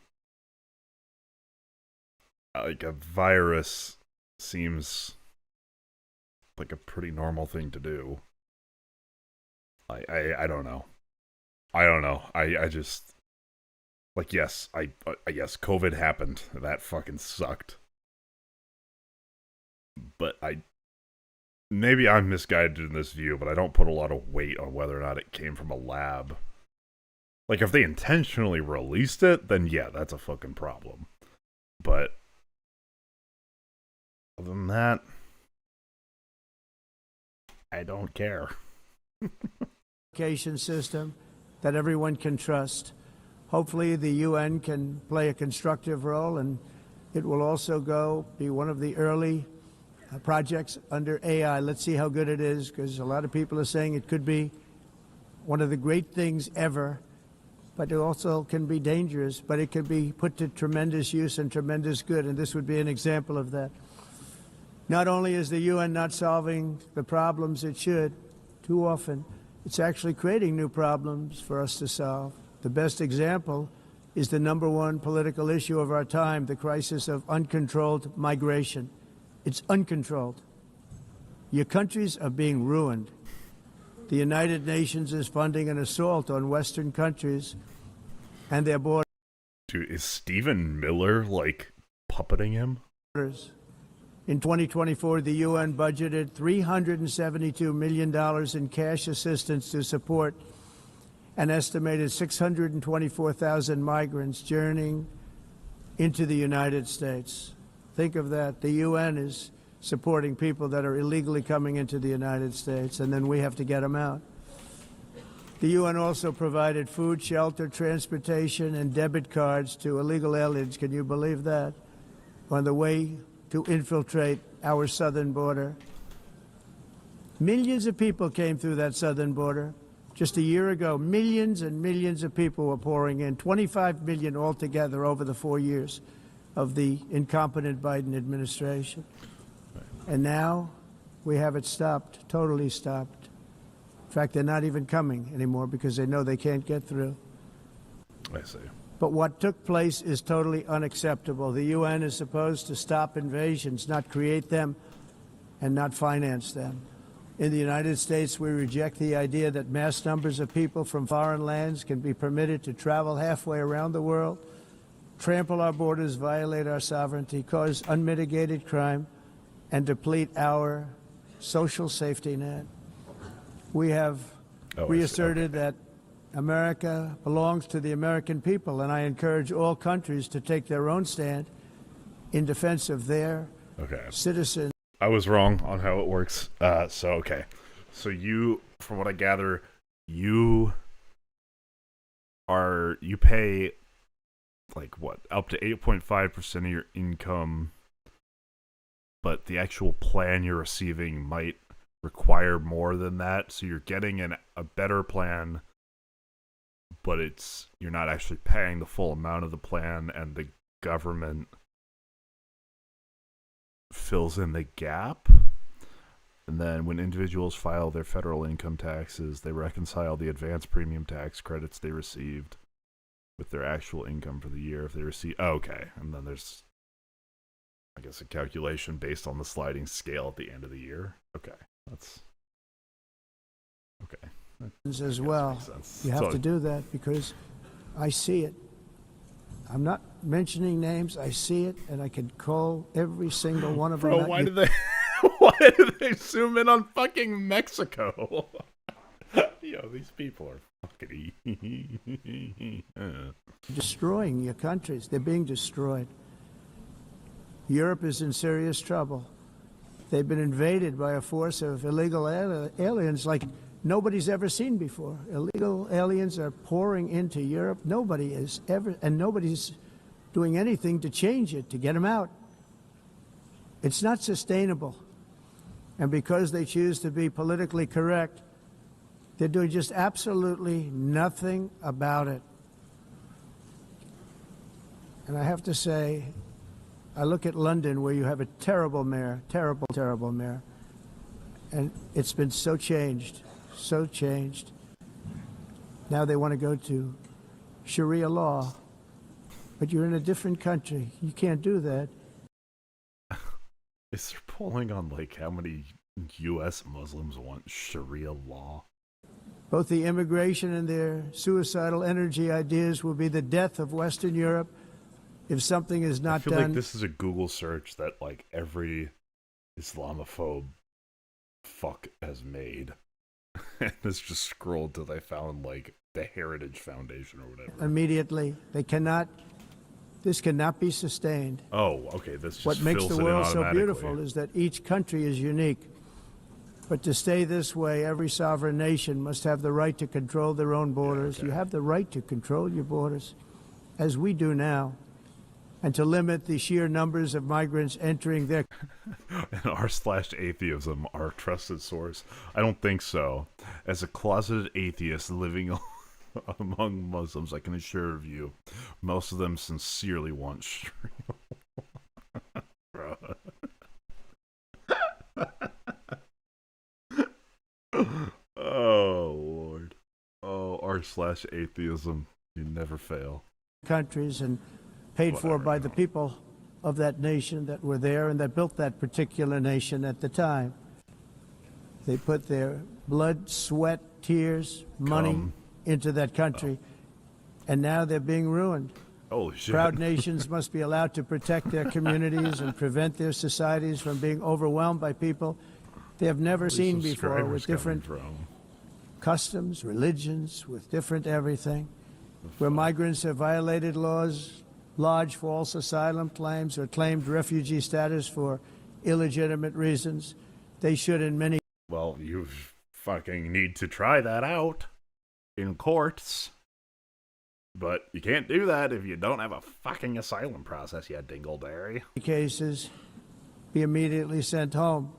like a virus seems like a pretty normal thing to do. I don't know. I don't know. I just like yes, yes, COVID happened. That fucking sucked. But maybe I'm misguided in this view, but I don't put a lot of weight on whether or not it came from a lab. Like, if they intentionally released it, then yeah, that's a fucking problem. But other than that, I don't care. System that everyone can trust. Hopefully the UN can play a constructive role, and it will also be one of the early projects under AI. Let's see how good it is, because a lot of people are saying it could be one of the great things ever, but it also can be dangerous, but it can be put to tremendous use and tremendous good, and this would be an example of that. Not only is the UN not solving the problems it should, too often, it's actually creating new problems for us to solve. The best example is the #1 political issue of our time, the crisis of uncontrolled migration. It's uncontrolled. Your countries are being ruined. The United Nations is funding an assault on Western countries and their borders. Dude, is Stephen Miller, like, puppeting him? In 2024, the UN budgeted $372 million in cash assistance to support an estimated 624,000 migrants journeying into the United States. Think of that. The UN is supporting people that are illegally coming into the United States, and then we have to get them out. The UN also provided food, shelter, transportation, and debit cards to illegal aliens. Can you believe that? On the way to infiltrate our southern border. Millions of people came through that southern border. Just a year ago, millions and millions of people were pouring in, 25 million altogether over the 4 years of the incompetent Biden administration. And now we have it stopped, totally stopped. In fact, they're not even coming anymore because they know they can't get through. I see. But what took place is totally unacceptable. The UN is supposed to stop invasions, not create them and not finance them. In the United States, we reject the idea that mass numbers of people from foreign lands can be permitted to travel halfway around the world, trample our borders, violate our sovereignty, cause unmitigated crime, and deplete our social safety net. We have reasserted that America belongs to the American people, and I encourage all countries to take their own stand in defense of their citizens. I was wrong on how it works. So you, from what I gather, you pay like what, up to 8.5% of your income, but the actual plan you're receiving might require more than that. So you're getting a better plan, but you're not actually paying the full amount of the plan, and the government fills in the gap. And then when individuals file their federal income taxes, they reconcile the advance premium tax credits they received with their actual income for the year. If they receive, okay, and then there's, I guess, a calculation based on the sliding scale at the end of the year. Okay, that's okay. As well. You have to do that because I see it. I'm not mentioning names. I see it, and I can call every single one of them. Bro, why did they zoom in on fucking Mexico? Yo, these people are fucking destroying your countries. They're being destroyed. Europe is in serious trouble. They've been invaded by a force of illegal aliens like nobody's ever seen before. Illegal aliens are pouring into Europe. Nobody's doing anything to change it, to get them out. It's not sustainable. And because they choose to be politically correct, they're doing just absolutely nothing about it. And I have to say, I look at London where you have a terrible mayor, terrible mayor, and it's been so changed. So changed. Now they want to go to Sharia law, but you're in a different country. You can't do that. Is there polling on like how many U.S. Muslims want Sharia law? Both the immigration and their suicidal energy ideas will be the death of Western Europe if something is not done. I feel like this is a Google search that like every Islamophobe fuck has made. And it's just scrolled till they found like the Heritage Foundation or whatever. Immediately, this cannot be sustained. Oh, okay. This just what makes fills the it world in so beautiful is that each country is unique. But to stay this way, every sovereign nation must have the right to control their own borders. Yeah, okay. You have the right to control your borders, as we do now, and to limit the sheer numbers of migrants entering their and r/atheism, our trusted source. I don't think so. As a closeted atheist living among Muslims, I can assure you, most of them sincerely want Sharia. Oh, Lord. Oh, r/atheism. You never fail. countries and paid for by the people of that nation that were there and that built that particular nation at the time. They put their blood, sweat, tears, money into that country, and now they're being ruined. Holy shit. Proud nations must be allowed to protect their communities and prevent their societies from being overwhelmed by people they have never seen before, with different customs, religions, with different everything, where migrants have violated laws, lodged false asylum claims, or claimed refugee status for illegitimate reasons. They should, in many... Well, you fucking need to try that out in courts. But you can't do that if you don't have a fucking asylum process, you dingleberry. cases, be immediately sent home.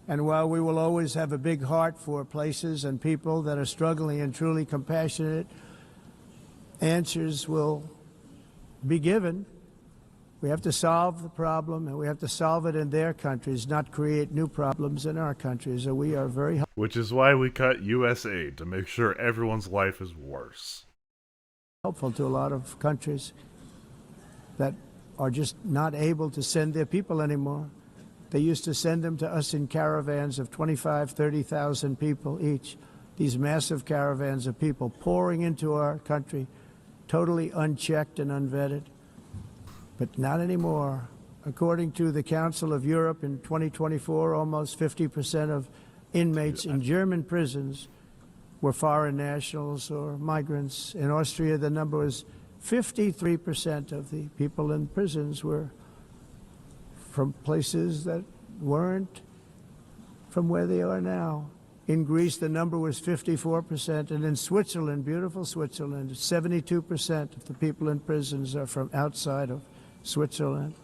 And while we will always have a big heart for places and people that are struggling and truly compassionate, answers will be given. We have to solve the problem, and we have to solve it in their countries, not create new problems in our countries. So we are very... Which is why we cut U.S. aid, to make sure everyone's life is worse. helpful to a lot of countries that are just not able to send their people anymore. They used to send them to us in caravans of 25, 30,000 people each. These massive caravans of people pouring into our country, totally unchecked and unvetted. But not anymore. According to the Council of Europe in 2024, almost 50% of inmates in German prisons were foreign nationals or migrants. In Austria, the number was 53% of the people in prisons were from places that weren't from where they are now. In Greece, the number was 54%, and in Switzerland, beautiful Switzerland, 72% of the people in prisons are from outside of Switzerland.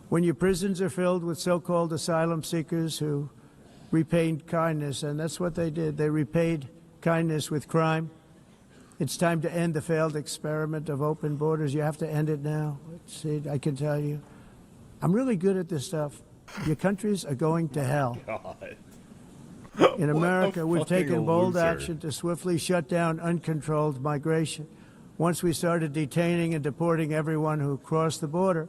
When your prisons are filled with so-called asylum seekers who repaid kindness, and that's what they did, they repaid kindness with crime. It's time to end the failed experiment of open borders. You have to end it now. See, I can tell you, I'm really good at this stuff. Your countries are going to hell. God. In America, we've fucking taken bold loser. action to swiftly shut down uncontrolled migration. Once we started detaining and deporting everyone who crossed the border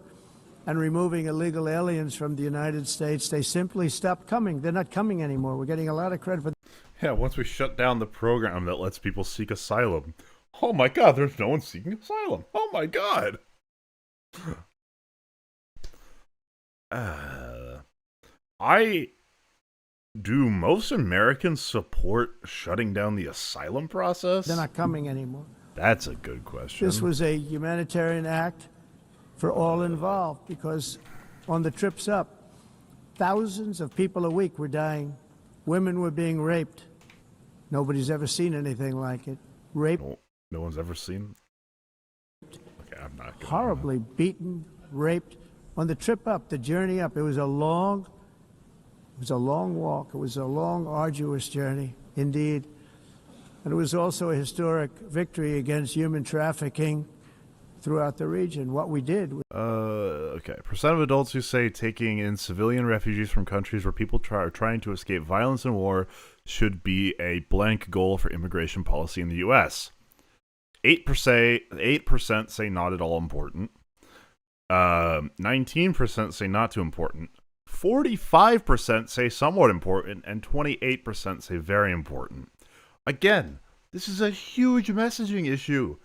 and removing illegal aliens from the United States, they simply stopped coming. They're not coming anymore. We're getting a lot of credit for Yeah, once we shut down the program that lets people seek asylum. Oh my god, there's no one seeking asylum. Oh my god. Do most Americans support shutting down the asylum process? They're not coming anymore. That's a good question. This was a humanitarian act for all involved because on the trips up, thousands of people a week were dying. Women were being raped. Nobody's ever seen anything like it. Raped. No one's ever seen. Okay, I'm not. Horribly beaten, raped. On the trip up, the journey up, it was a long walk. It was a long, arduous journey, indeed. And it was also a historic victory against human trafficking throughout the region. What we did. Okay. Percent of adults who say taking in civilian refugees from countries where people are trying to escape violence and war should be a blank goal for immigration policy in the U.S. 8% say not at all important. 19% say not too important. 45% say somewhat important, and 28% say very important. Again, this is a huge messaging issue.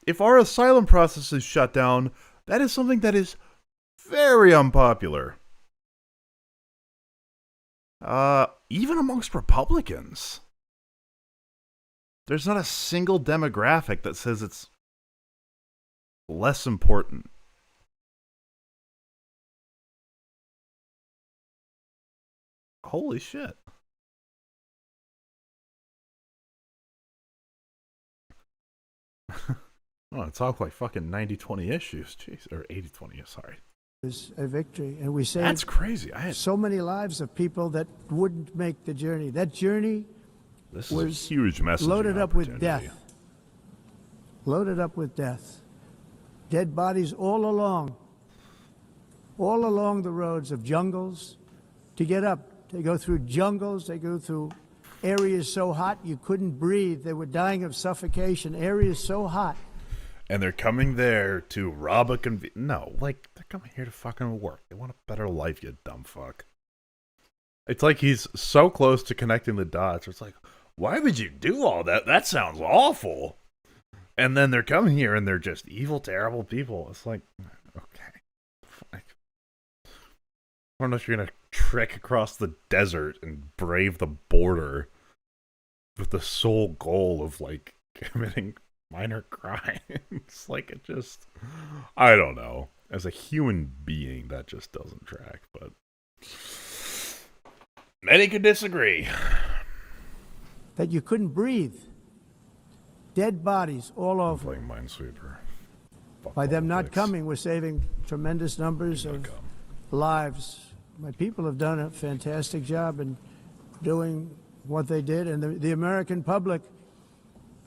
If our asylum process is shut down, that is something that is very unpopular. Even amongst Republicans. There's not a single demographic that says it's less important. Holy shit. Oh, it's all like fucking 90-20 issues. Jeez. Or 80-20, sorry. It was a victory. And we saved That's crazy. so many lives of people that wouldn't make the journey. That journey This is was a huge message. loaded up with death. Loaded up with death. Dead bodies all along the roads of jungles to get up. They go through jungles. They go through areas so hot you couldn't breathe. They were dying of suffocation. Areas so hot. And they're coming there to rob a No, like, they're coming here to fucking work. They want a better life, you dumb fuck. It's like he's so close to connecting the dots. It's like, why would you do all that? That sounds awful. And then they're coming here and they're just evil, terrible people. It's like, okay. I don't know if you're going to trek across the desert and brave the border with the sole goal of, like, committing minor crimes. Like, it just, I don't know. As a human being, that just doesn't track, but many could disagree. That you couldn't breathe. Dead bodies all I'm over. playing Minesweeper. Fuck By them not politics. coming, we're saving tremendous numbers of lives. My people have done a fantastic job in doing what they did, and the American public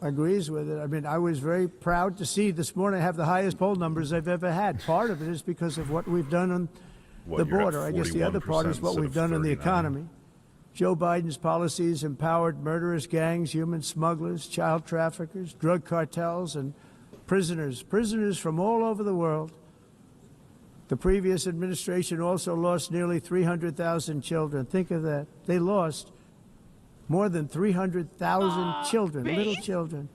agrees with it. I mean, I was very proud to see this morning I have the highest poll numbers I've ever had. Part of it is because of what we've done on the border. I guess the other part is what we've done on the economy. Joe Biden's policies empowered murderous gangs, human smugglers, child traffickers, drug cartels, and prisoners from all over the world. The previous administration also lost nearly 300,000 children. Think of that. They lost more than 300,000 children, little children,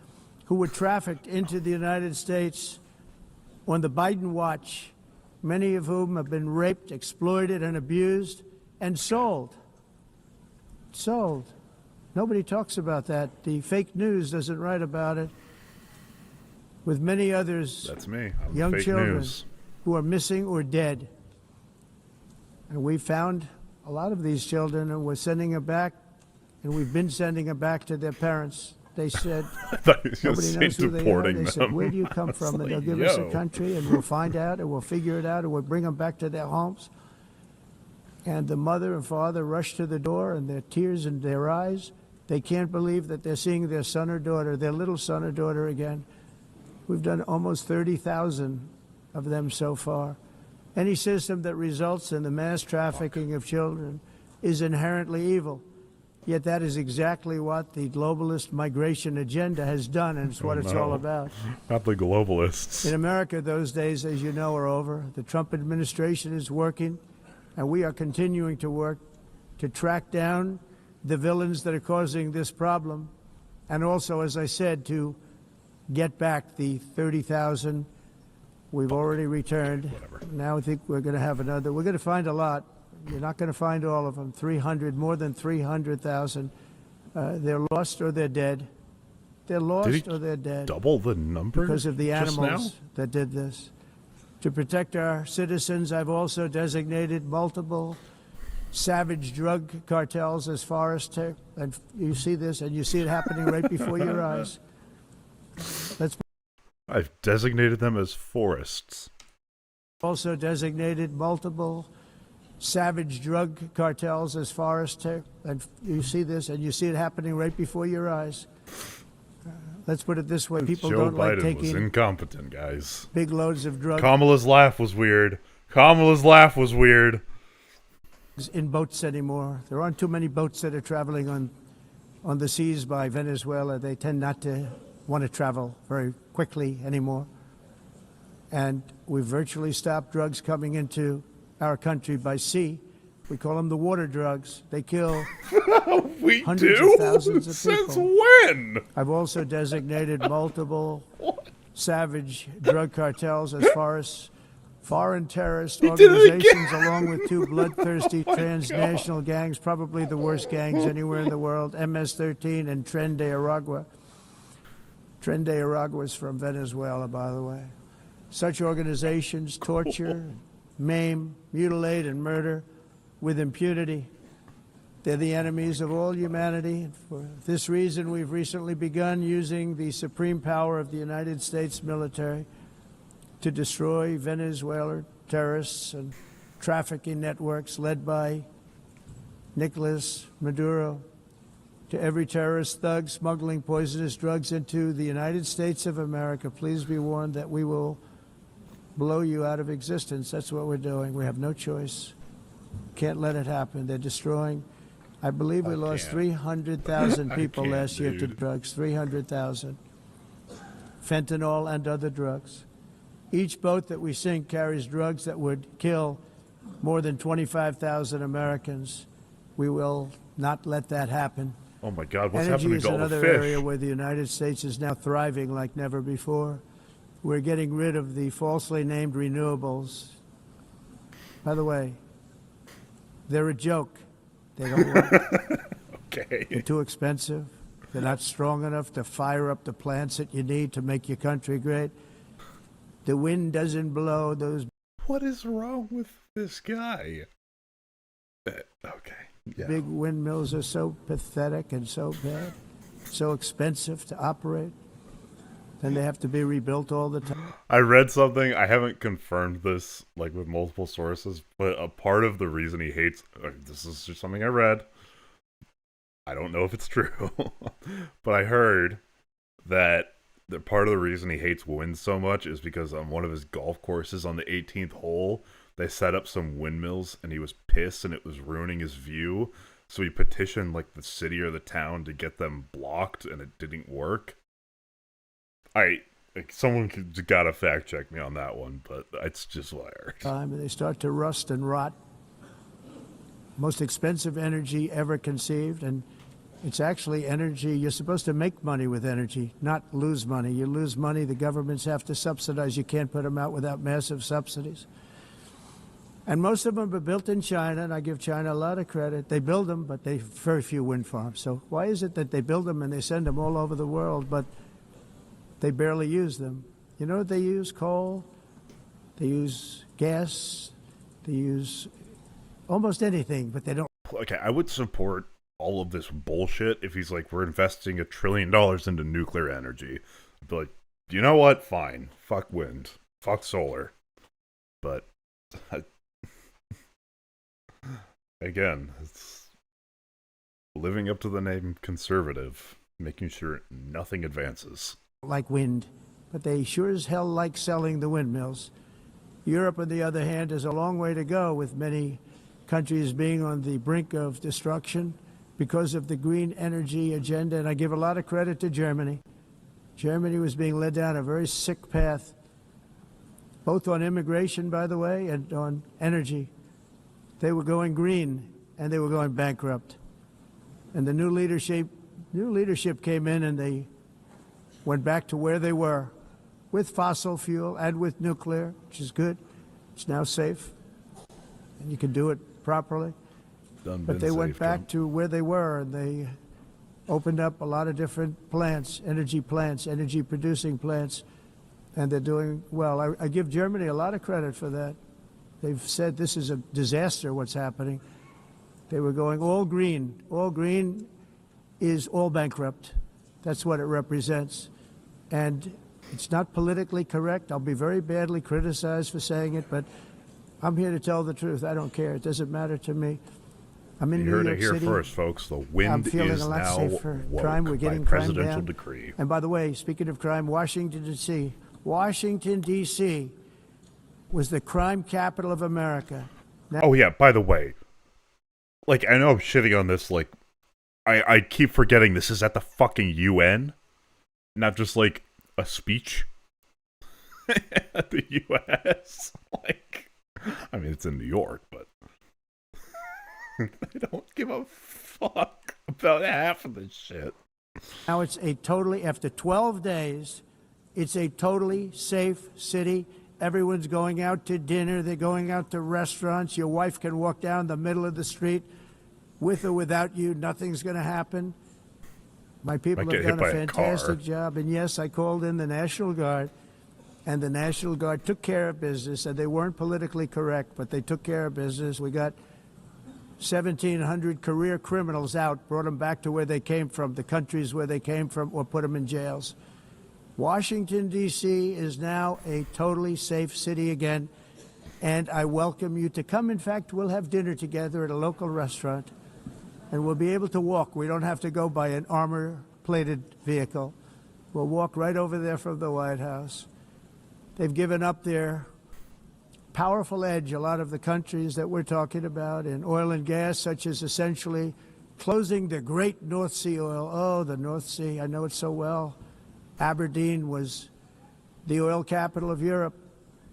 who were trafficked into the United States on the Biden watch, many of whom have been raped, exploited, and abused, and sold. Sold. Nobody talks about that. The fake news doesn't write about it. With many others, That's me. I'm young fake children news. who are missing or dead. And we found a lot of these children and we're sending them back, and we've been sending them back to their parents. They said, I thought he was gonna nobody say knows who they are. deporting They them. said, where do you come I was from? And like, they'll give us a yo. country, and we'll find out, and we'll figure it out, and we'll bring them back to their homes. And the mother and father rush to the door, and their tears in their eyes. They can't believe that they're seeing their son or daughter, their little son or daughter again. We've done almost 30,000 of them so far. Any system that results in the mass trafficking of children is inherently evil. Yet that is exactly what the globalist migration agenda has done, and it's what it's all about. Not the globalists. In America, those days, as you know, are over. The Trump administration is working, and we are continuing to work to track down the villains that are causing this problem, and also, as I said, to get back the 30,000 we've already returned. Now I think we're going to have another. We're going to find a lot. You're not going to find all of them. 300, more than 300,000. They're lost or they're dead. They're lost or they're dead. Double the number because of the just animals now? that did this. To protect our citizens, I've also designated multiple savage drug cartels as forest. And you see this, and you see it happening right before your eyes. I've designated them as forests. Also designated multiple savage drug cartels as forest. And you see this, and you see it happening right before your eyes. Let's put it this way: people Joe don't like Biden was taking incompetent, guys. big loads of drugs Kamala's laugh was weird. Kamala's laugh was weird. in boats anymore. There aren't too many boats that are traveling on the seas by Venezuela. They tend not to want to travel very quickly anymore. And we've virtually stopped drugs coming into our country by sea. We call them the water drugs. They kill We hundreds do? of thousands of Since people. when? I've also designated multiple savage drug cartels as far as foreign terrorist did it organizations, along with two bloodthirsty transnational gangs, probably the worst gangs anywhere in the world, MS-13 and Tren de Aragua. Tren de Aragua is from Venezuela, by the way. Such organizations torture, maim, mutilate, and murder with impunity. They're the enemies of all humanity. For this reason, we've recently begun using the supreme power of the United States military to destroy Venezuelan terrorists and trafficking networks led by Nicolas Maduro. To every terrorist thug smuggling poisonous drugs into the United States of America, please be warned that we will blow you out of existence. That's what we're doing. We have no choice. Can't let it happen. They're destroying. I believe we lost 300,000 people last year to drugs. 300,000. Fentanyl and other drugs. Each boat that we sink carries drugs that would kill more than 25,000 Americans. We will not let that happen. Oh my God, what's Energy happening is to all the another fish? area where the United States is now thriving like never before. We're getting rid of the falsely named renewables. By the way, they're a joke. They don't work. Okay. They're too expensive. They're not strong enough to fire up the plants that you need to make your country great. The wind doesn't blow those. What is wrong with this guy? Okay. Yeah. Big windmills are so pathetic and so bad, so expensive to operate, and they have to be rebuilt all the time. I read something, I haven't confirmed this like with multiple sources, but a part of the reason he hates this is just something I read. I don't know if it's true, but I heard that part of the reason he hates wind so much is because on one of his golf courses on the 18th hole, they set up some windmills and he was pissed and it was ruining his view. So he petitioned like the city or the town to get them blocked and it didn't work. Someone gotta fact check me on that one, but it's just what I heard. They start to rust and rot. Most expensive energy ever conceived, and it's actually energy. You're supposed to make money with energy, not lose money. You lose money, the governments have to subsidize. You can't put them out without massive subsidies. And most of them are built in China, and I give China a lot of credit. They build them, but they very few wind farms. So why is it that they build them and they send them all over the world, but they barely use them? You know what they use? Coal. They use gas. They use almost anything, but they don't. Okay, I would support all of this bullshit if he's like, we're investing $1 trillion into nuclear energy. I'd be like, you know what? Fine. Fuck wind. Fuck solar. But again, it's living up to the name conservative, making sure nothing advances. Like wind, but they sure as hell like selling the windmills. Europe, on the other hand, has a long way to go, with many countries being on the brink of destruction because of the green energy agenda. And I give a lot of credit to Germany. Germany was being led down a very sick path, both on immigration, by the way, and on energy. They were going green, and they were going bankrupt. And the new leadership came in, and they went back to where they were, with fossil fuel and with nuclear, which is good. It's now safe, and you can do it properly. But they went back to where they were, and they opened up a lot of different plants, energy producing plants, and they're doing well. I give Germany a lot of credit for that. They've said this is a disaster, what's happening. They were going all green. All green is all bankrupt. That's what it represents. And it's not politically correct. I'll be very badly criticized for saying it, but I'm here to tell the truth. I don't care. It doesn't matter to me. I'm in New York City. You heard it here first, folks. The wind is now woke crime. We're getting by crime presidential down. decree. And by the way, speaking of crime, Washington, D.C. was the crime capital of America. Now, oh, yeah, by the way, like, I know I'm shitting on this, like, I keep forgetting this is at the fucking UN, not just, like, a speech at the U.S. Like, I mean, it's in New York, but I don't give a fuck about half of this shit. now it's a totally, after 12 days, it's a totally safe city. Everyone's going out to dinner. They're going out to restaurants. Your wife can walk down the middle of the street with or without you. Nothing's going to happen. My people have done a fantastic job. And yes, I called in the National Guard, and the National Guard took care of business, and they weren't politically correct, but they took care of business. We got 1,700 career criminals out, brought them back to where they came from, the countries where they came from, or put them in jails. Washington, D.C. is now a totally safe city again, and I welcome you to come. In fact, we'll have dinner together at a local restaurant, and we'll be able to walk. We don't have to go by an armor-plated vehicle. We'll walk right over there from the White House. They've given up their powerful edge, a lot of the countries that we're talking about, in oil and gas, such as essentially closing the great North Sea oil. Oh, the North Sea, I know it so well. Aberdeen was the oil capital of Europe,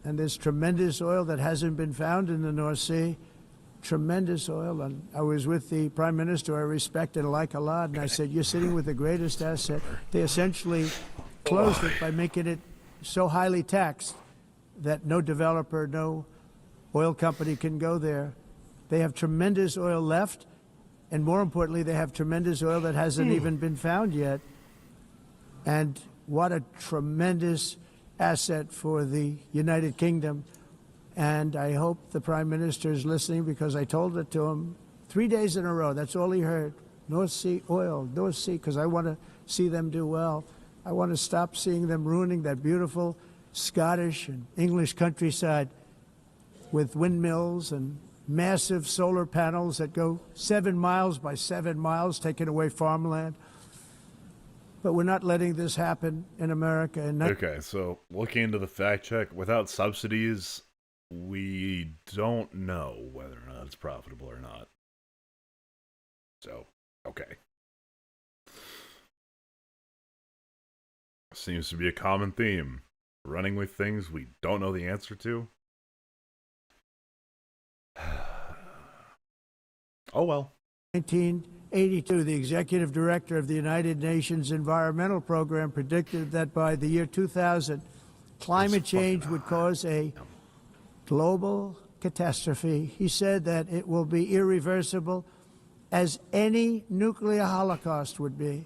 and there's tremendous oil that hasn't been found in the North Sea. Tremendous oil. And I was with the Prime Minister I respect and like a lot, and I said, you're sitting with the greatest asset. They essentially closed it by making it so highly taxed that no developer, no oil company can go there. They have tremendous oil left, and more importantly, they have tremendous oil that hasn't even been found yet. And what a tremendous asset for the United Kingdom. And I hope the Prime Minister is listening, because I told it to him 3 days in a row. That's all he heard. North Sea oil, North Sea, because I want to see them do well. I want to stop seeing them ruining that beautiful Scottish and English countryside with windmills and massive solar panels that go 7 miles by 7 miles, taking away farmland. But we're not letting this happen in America. And okay, so looking into the fact check, without subsidies, we don't know whether or not it's profitable or not. So, okay. Seems to be a common theme. Running with things we don't know the answer to. Oh well. 1982, the executive director of the United Nations Environmental Program predicted that by the year 2000, climate change would cause a global catastrophe. He said that it will be irreversible, as any nuclear holocaust would be.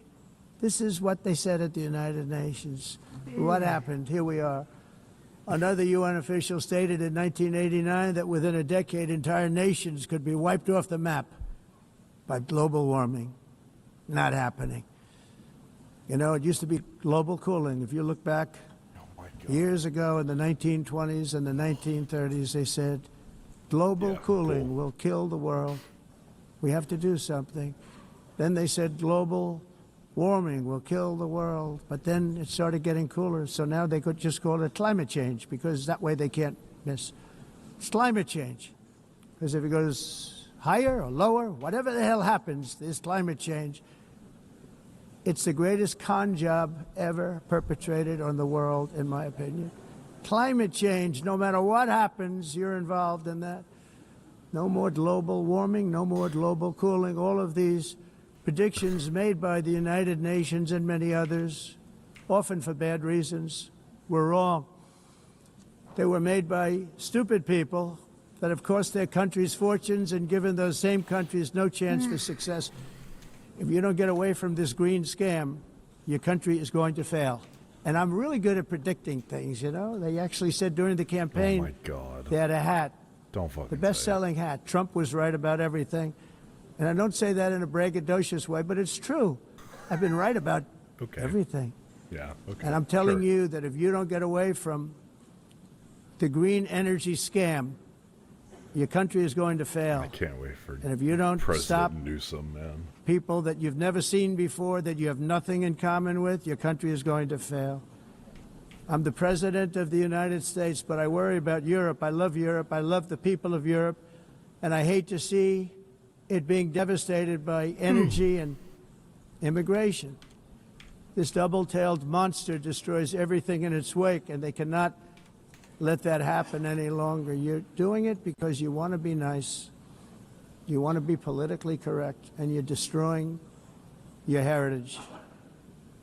This is what they said at the United Nations. What happened? Here we are. Another UN official stated in 1989 that within a decade, entire nations could be wiped off the map by global warming. Not happening. You know, it used to be global cooling. If you look back years ago in the 1920s and the 1930s, they said global cooling will kill the world. We have to do something. Then they said global warming will kill the world. But then it started getting cooler. So now they could just call it climate change, because that way they can't miss. It's climate change. Because if it goes higher or lower, whatever the hell happens, there's climate change. It's the greatest con job ever perpetrated on the world, in my opinion. Climate change, no matter what happens, you're involved in that. No more global warming, no more global cooling. All of these predictions made by the United Nations and many others, often for bad reasons, were wrong. They were made by stupid people that have cost their countries fortunes and given those same countries no chance for success. If you don't get away from this green scam, your country is going to fail. And I'm really good at predicting things, you know. They actually said during the campaign, Oh my God. they had a hat, Don't fucking the say it. best-selling hat. Trump was right about everything. And I don't say that in a braggadocious way, but it's true. I've been right about Okay. everything. Yeah. Okay. And I'm telling Sure. you that if you don't get away from the green energy scam, your country is going to fail. I can't wait for And if you don't President stop Newsom, man. people that you've never seen before, that you have nothing in common with, your country is going to fail. I'm the President of the United States, but I worry about Europe. I love Europe. I love the people of Europe. And I hate to see it being devastated by energy and immigration. This double-tailed monster destroys everything in its wake, and they cannot let that happen any longer. You're doing it because you want to be nice. You want to be politically correct, and you're destroying your heritage.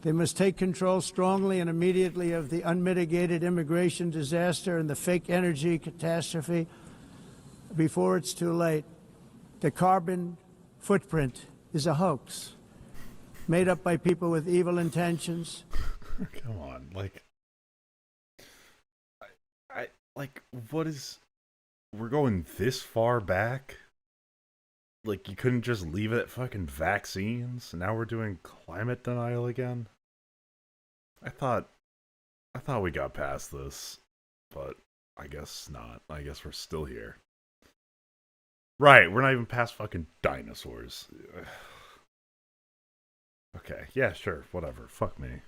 They must take control strongly and immediately of the unmitigated immigration disaster and the fake energy catastrophe before it's too late. The carbon footprint is a hoax made up by people with evil intentions. Come on, like, I like, what is? We're going this far back. Like, you couldn't just leave it at fucking vaccines. Now we're doing climate denial again. I thought we got past this, but I guess not. I guess we're still here. Right, we're not even past fucking dinosaurs. Okay, yeah, sure, whatever. Fuck me.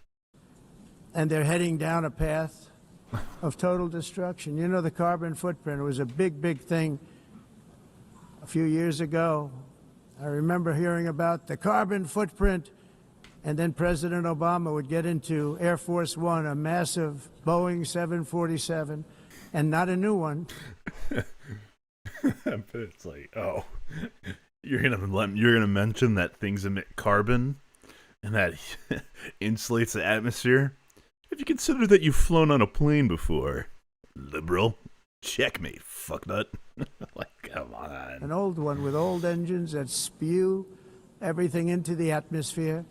And they're heading down a path of total destruction. You know, the carbon footprint was a big, big thing a few years ago. I remember hearing about the carbon footprint, and then President Obama would get into Air Force One, a massive Boeing 747, and not a new one. But it's like, oh, you're gonna mention that things emit carbon and that insulates the atmosphere? Have you considered that you've flown on a plane before? Liberal. Checkmate, fucknut. Like, come on. An old one with old engines that spew everything into the atmosphere.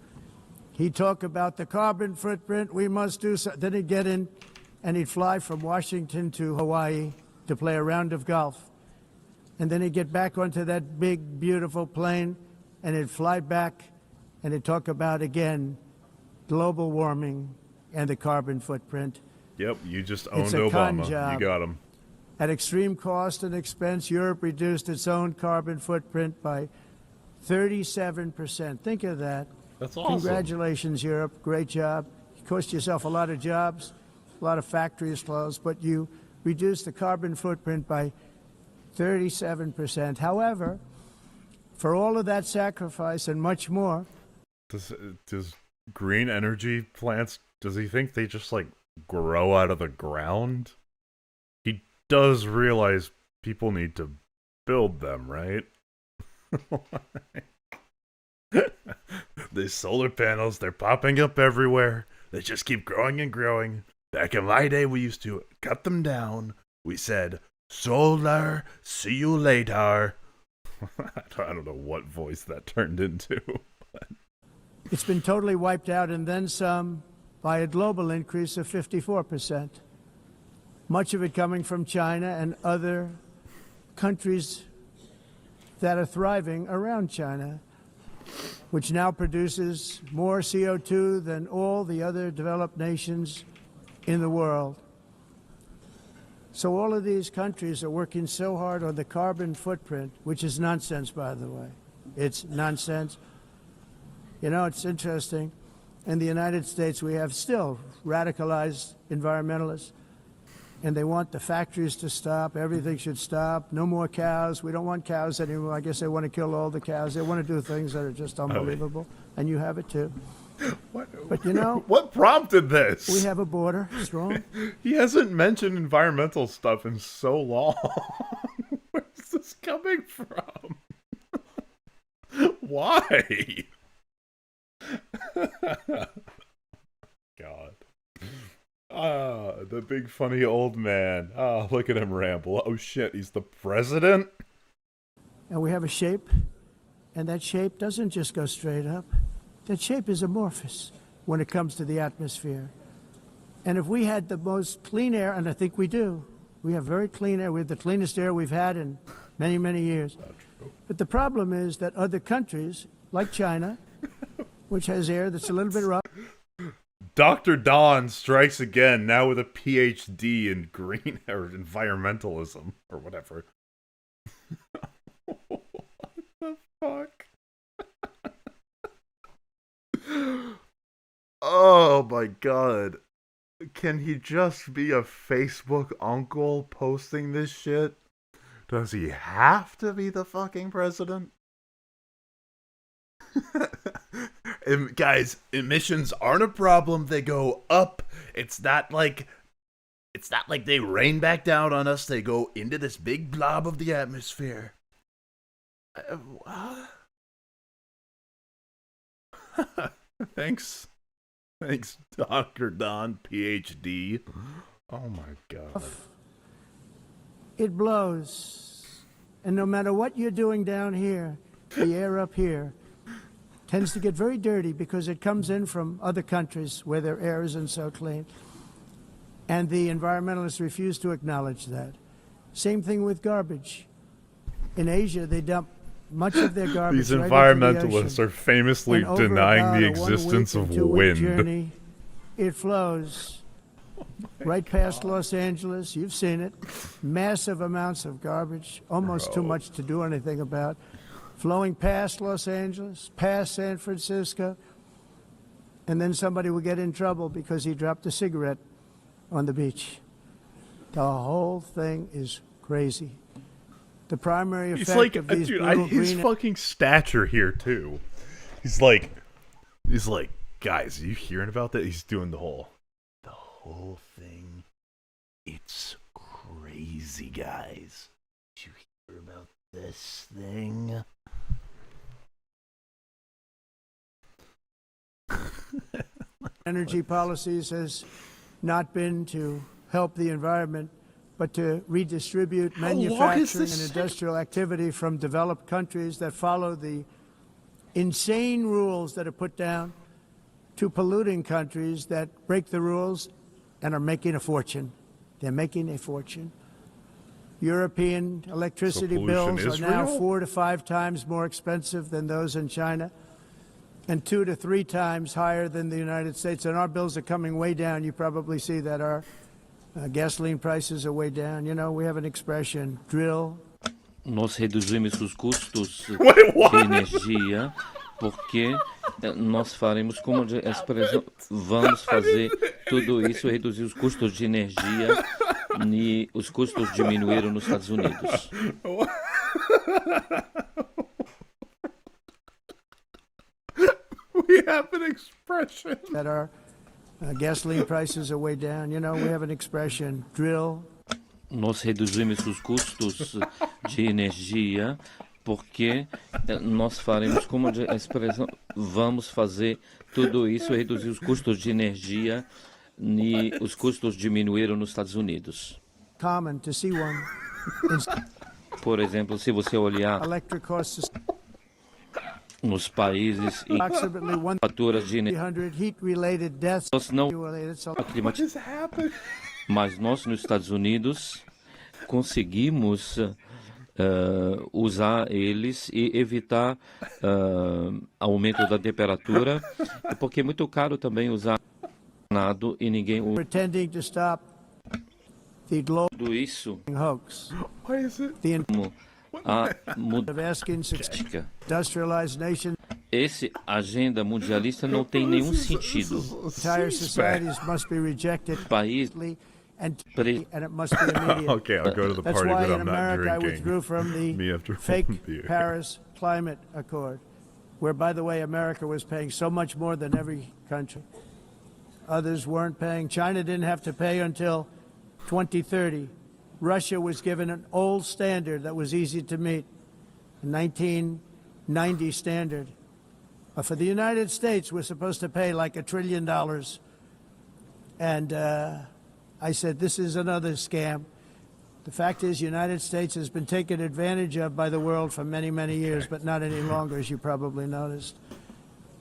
He'd talk about the carbon footprint, we must do so. Then he'd get in and he'd fly from Washington to Hawaii to play a round of golf. And then he'd get back onto that big, beautiful plane and he'd fly back and he'd talk about, again, global warming and the carbon footprint. Yep, you just owned It's a con Obama. job. You got him. At extreme cost and expense, Europe reduced its own carbon footprint by 37%. Think of that. That's awesome. Congratulations, Europe. Great job. You cost yourself a lot of jobs, a lot of factories closed, but you reduced the carbon footprint by 37%. However, for all of that sacrifice and much more, Does green energy plants, does he think they just, like, grow out of the ground? He does realize people need to build them, right? These solar panels, they're popping up everywhere. They just keep growing and growing. Back in my day, we used to cut them down. We said, solar, see you later. I don't know what voice that turned into. But it's been totally wiped out and then some by a global increase of 54%. Much of it coming from China and other countries that are thriving around China, which now produces more CO2 than all the other developed nations in the world. So all of these countries are working so hard on the carbon footprint, which is nonsense, by the way. It's nonsense. You know, it's interesting. In the United States, we have still radicalized environmentalists. and they want the factories to stop. Everything should stop. No more cows. We don't want cows anymore. I guess they want to kill all the cows. They want to do things that are just unbelievable. And you have it too. But you know, what prompted this? we have a border, strong. He hasn't mentioned environmental stuff in so long. Where's this coming from? Why? God. The big funny old man. Look at him ramble. Oh shit, he's the president? And we have a shape, and that shape doesn't just go straight up. That shape is amorphous when it comes to the atmosphere. And if we had the most clean air, and I think we do, we have very clean air. We have the cleanest air we've had in many, many years. But the problem is that other countries, like China, which has air that's a little bit rough. Dr. Don strikes again, now with a PhD in green or environmentalism or whatever. What the fuck? Oh my god. Can he just be a Facebook uncle posting this shit? Does he have to be the fucking president? Guys, emissions aren't a problem. They go up. It's not like they rain back down on us. They go into this big blob of the atmosphere. Thanks, Dr. Don, PhD. Oh my god. It blows. And no matter what you're doing down here, the air up here tends to get very dirty because it comes in from other countries where their air isn't so clean. And the environmentalists refuse to acknowledge that. Same thing with garbage. In Asia, they dump much of their garbage. These right environmentalists into are famously the ocean. denying the And over existence about of a 1 week and 2 week wind. journey, it flows right past Los Angeles. You've seen it. Massive amounts of garbage, almost too much to do anything about. Flowing past Los Angeles, past San Francisco, and then somebody will get in trouble because he dropped a cigarette on the beach. The whole thing is crazy. The primary effect He's like, of these dude, brutal his green fucking stature here too. He's like, guys, are you hearing about that? He's doing the whole thing. It's crazy, guys. Did you hear about this thing? energy policies has not been to help the environment, but to redistribute manufacturing and industrial activity from developed countries that follow the insane rules that are put down to polluting countries that break the rules and are making a fortune. They're making a fortune. European electricity bills are now 4 to 5 times more expensive than those in China, and 2 to 3 times higher than the United States. And our bills are coming way down. You probably see that our gasoline prices are way down. You know, we have an expression, drill. Nós reduzimos os custos de energia porque nós faremos como a expressão, vamos fazer tudo isso, reduzir os custos de energia e os custos diminuíram nos Estados Unidos. We have an expression. That our gasoline prices are way down. You know, we have an expression, drill. Nós reduzimos os custos de energia porque nós faremos como a expressão, vamos fazer tudo isso, reduzir os custos de energia e os custos diminuíram nos Estados Unidos. Common to see one. Por exemplo, se você olhar Electric costs nos países em approximately faturas de energia, 100 heat-related deaths. nós não What just happened? mas nós nos Estados Unidos conseguimos usar eles e evitar aumento da temperatura, porque é muito caro também usar nado e ninguém usa Pretending to stop the global tudo isso hoax. Why is it? The como a of asking mudança. industrialized nations, Esse agenda mundialista não tem nenhum sentido. entire societies must be rejected País and Pre- and it must be immediate. Okay, I'll go to the That's party, why but in I'm not America I drinking. withdrew from Me the after fake one beer. Paris Climate Accord, where, by the way, America was paying so much more than every country. Others weren't paying. China didn't have to pay until 2030. Russia was given an old standard that was easy to meet, a 1990 standard. For the United States, we're supposed to pay like $1 trillion. And I said, this is another scam. The fact is, the United States has been taken advantage of by the world for many, many years, but not any longer, as you probably noticed.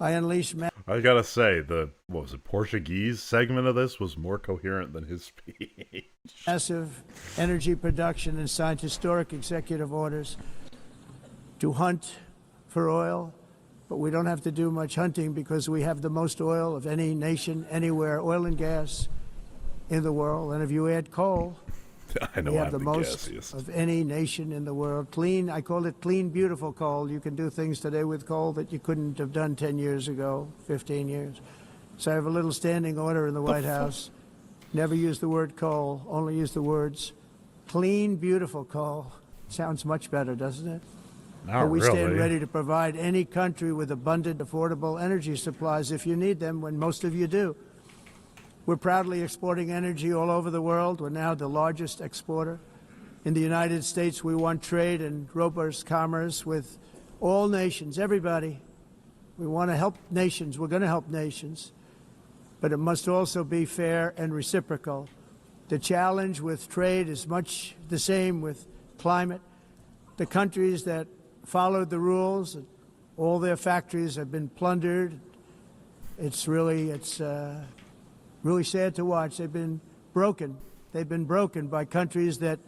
I unleashed I gotta say, what was it, Portuguese segment of this was more coherent than his speech. massive energy production and signed historic executive orders to hunt for oil, but we don't have to do much hunting because we have the most oil of any nation anywhere, oil and gas in the world. And if you add coal, I know we I'm have the the most gassiest. of any nation in the world. Clean, I call it clean, beautiful coal. You can do things today with coal that you couldn't have done 10 years ago, 15 years. So I have a little standing order in the White House. Never use the word coal, only use the words clean, beautiful coal. Sounds much better, doesn't it? Not But we really. stand ready to provide any country with abundant, affordable energy supplies if you need them, when most of you do. We're proudly exporting energy all over the world. We're now the largest exporter. In the United States, we want trade and robust commerce with all nations, everybody. We want to help nations. We're going to help nations. But it must also be fair and reciprocal. The challenge with trade is much the same with climate. The countries that followed the rules, all their factories have been plundered. It's really sad to watch. They've been broken. They've been broken by countries that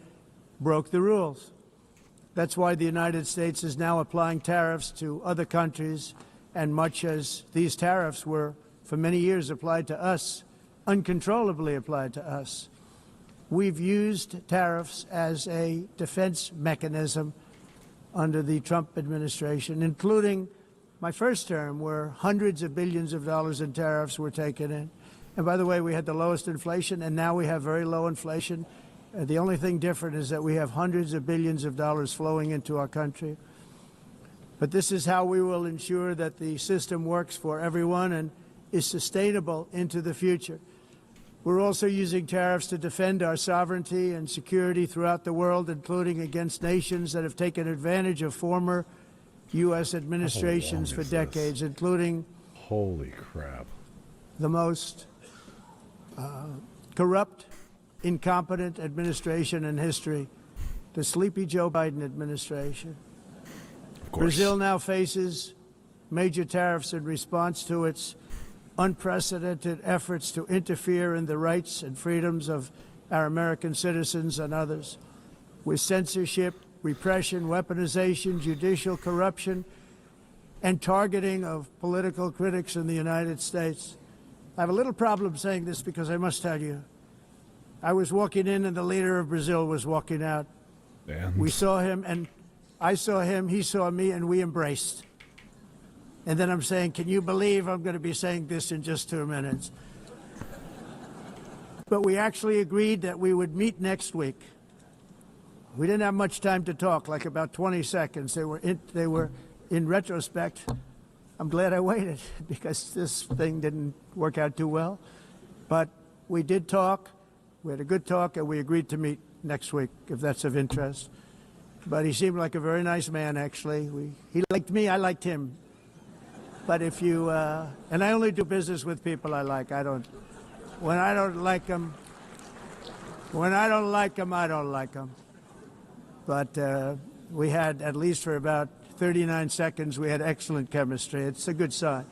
broke the rules. That's why the United States is now applying tariffs to other countries, and much as these tariffs were for many years applied to us, uncontrollably applied to us. We've used tariffs as a defense mechanism under the Trump administration, including my first term, where hundreds of billions of dollars in tariffs were taken in. And by the way, we had the lowest inflation, and now we have very low inflation. The only thing different is that we have hundreds of billions of dollars flowing into our country. But this is how we will ensure that the system works for everyone and is sustainable into the future. We're also using tariffs to defend our sovereignty and security throughout the world, including against nations that have taken advantage of former U.S. administrations for is this? decades, including Holy crap. the most corrupt, incompetent administration in history, the sleepy Joe Biden administration. Of course. Brazil now faces major tariffs in response to its unprecedented efforts to interfere in the rights and freedoms of our American citizens and others, with censorship, repression, weaponization, judicial corruption, and targeting of political critics in the United States. I have a little problem saying this because I must tell you, I was walking in and the leader of Brazil was walking out. And We saw him, and I saw him, he saw me, and we embraced. And then I'm saying, can you believe I'm going to be saying this in just 2 minutes? But we actually agreed that we would meet next week. We didn't have much time to talk, like about 20 seconds. They were in retrospect, I'm glad I waited because this thing didn't work out too well. But we did talk. We had a good talk, and we agreed to meet next week, if that's of interest. But he seemed like a very nice man, actually. He liked me, I liked him. But if you, and I only do business with people I like. When I don't like them, I don't like them. But we had, at least for about 39 seconds, we had excellent chemistry. It's a good sign.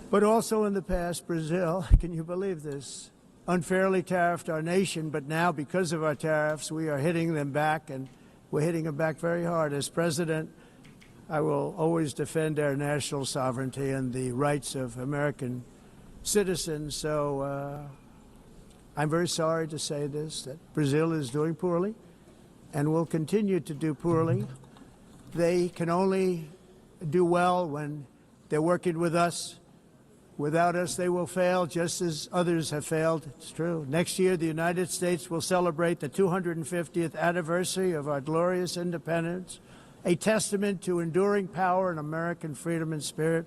But also in the past, Brazil, can you believe this, unfairly tariffed our nation, but now because of our tariffs, we are hitting them back, and we're hitting them back very hard. As president, I will always defend our national sovereignty and the rights of American citizens. So I'm very sorry to say this, that Brazil is doing poorly and will continue to do poorly. They can only do well when they're working with us Without us, they will fail just as others have failed. It's true. Next year, the United States will celebrate the 250th anniversary of our glorious independence, a testament to enduring power and American freedom and spirit.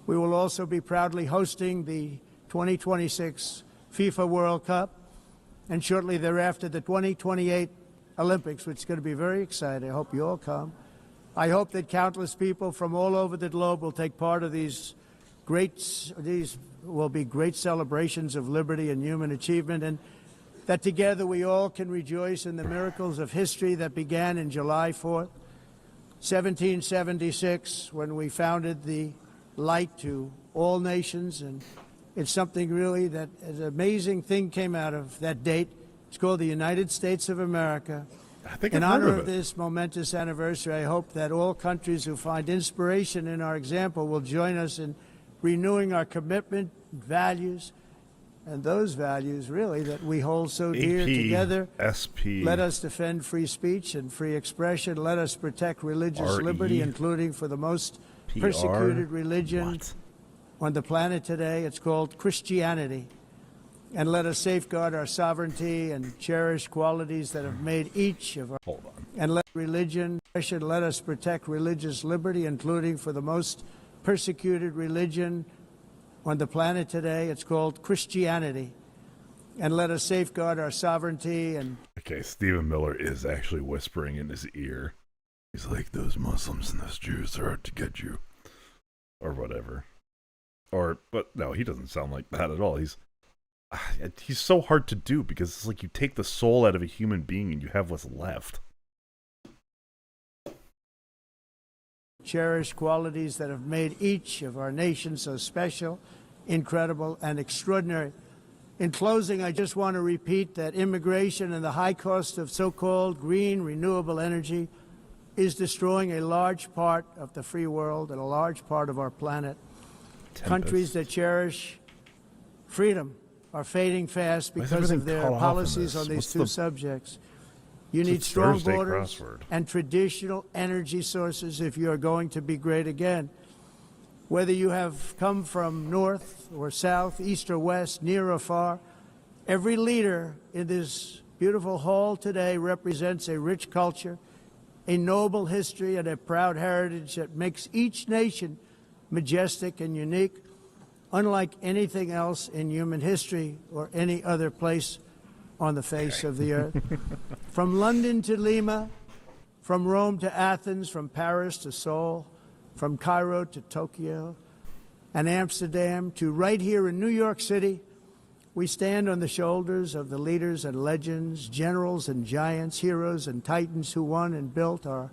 We will also be proudly hosting the 2026 FIFA World Cup, and shortly thereafter, the 2028 Olympics, which is going to be very exciting. I hope you all come. I hope that countless people from all over the globe will take part of these will be great celebrations of liberty and human achievement, and that together we all can rejoice in the miracles of history that began in July 4th, 1776, when we founded the light to all nations. And it's something really that an amazing thing came out of that date. It's called the United States of America. I think In I've heard honor of of it. this momentous anniversary, I hope that all countries who find inspiration in our example will join us in renewing our commitment, values, and those values really that we hold so dear together. SP. Let us defend free speech and free expression. Let us protect religious liberty, including for the most persecuted religion on the planet today. It's called Christianity. And let us safeguard our sovereignty and cherish qualities that have made each of our... Hold on. And let let us protect religious liberty, including for the most persecuted religion on the planet today. It's called Christianity. And let us safeguard our sovereignty and... Okay, Stephen Miller is actually whispering in his ear. He's like, those Muslims and those Jews are out to get you. Or whatever. But no, he doesn't sound like that at all. He's so hard to do because it's like you take the soul out of a human being and you have what's left. Cherish qualities that have made each of our nations so special, incredible, and extraordinary. In closing, I just want to repeat that immigration and the high cost of so-called green renewable energy is destroying a large part of the free world and a large part of our planet. Countries that cherish freedom are fading fast because of their policies on these two subjects. You need strong borders and traditional energy sources if you are going to be great again. Whether you have come from north or south, east or west, near or far, every leader in this beautiful hall today represents a rich culture, a noble history, and a proud heritage that makes each nation majestic and unique, unlike anything else in human history or any other place on the face of the earth. From London to Lima, from Rome to Athens, from Paris to Seoul, from Cairo to Tokyo and Amsterdam to right here in New York City, we stand on the shoulders of the leaders and legends, generals and giants, heroes and titans who won and built our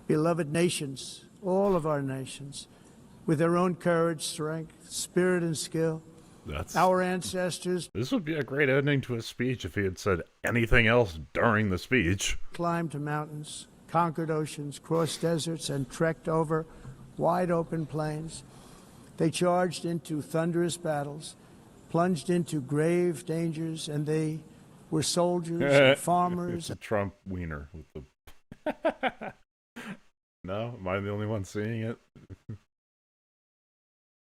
beloved nations, all of our nations, with their own courage, strength, spirit, and skill. Our ancestors... This would be a great ending to a speech if he had said anything else during the speech. ...climbed mountains, conquered oceans, crossed deserts, and trekked over wide-open plains. They charged into thunderous battles, plunged into grave dangers, and they were soldiers and farmers. It's a Trump wiener with the... No? Am I the only one seeing it?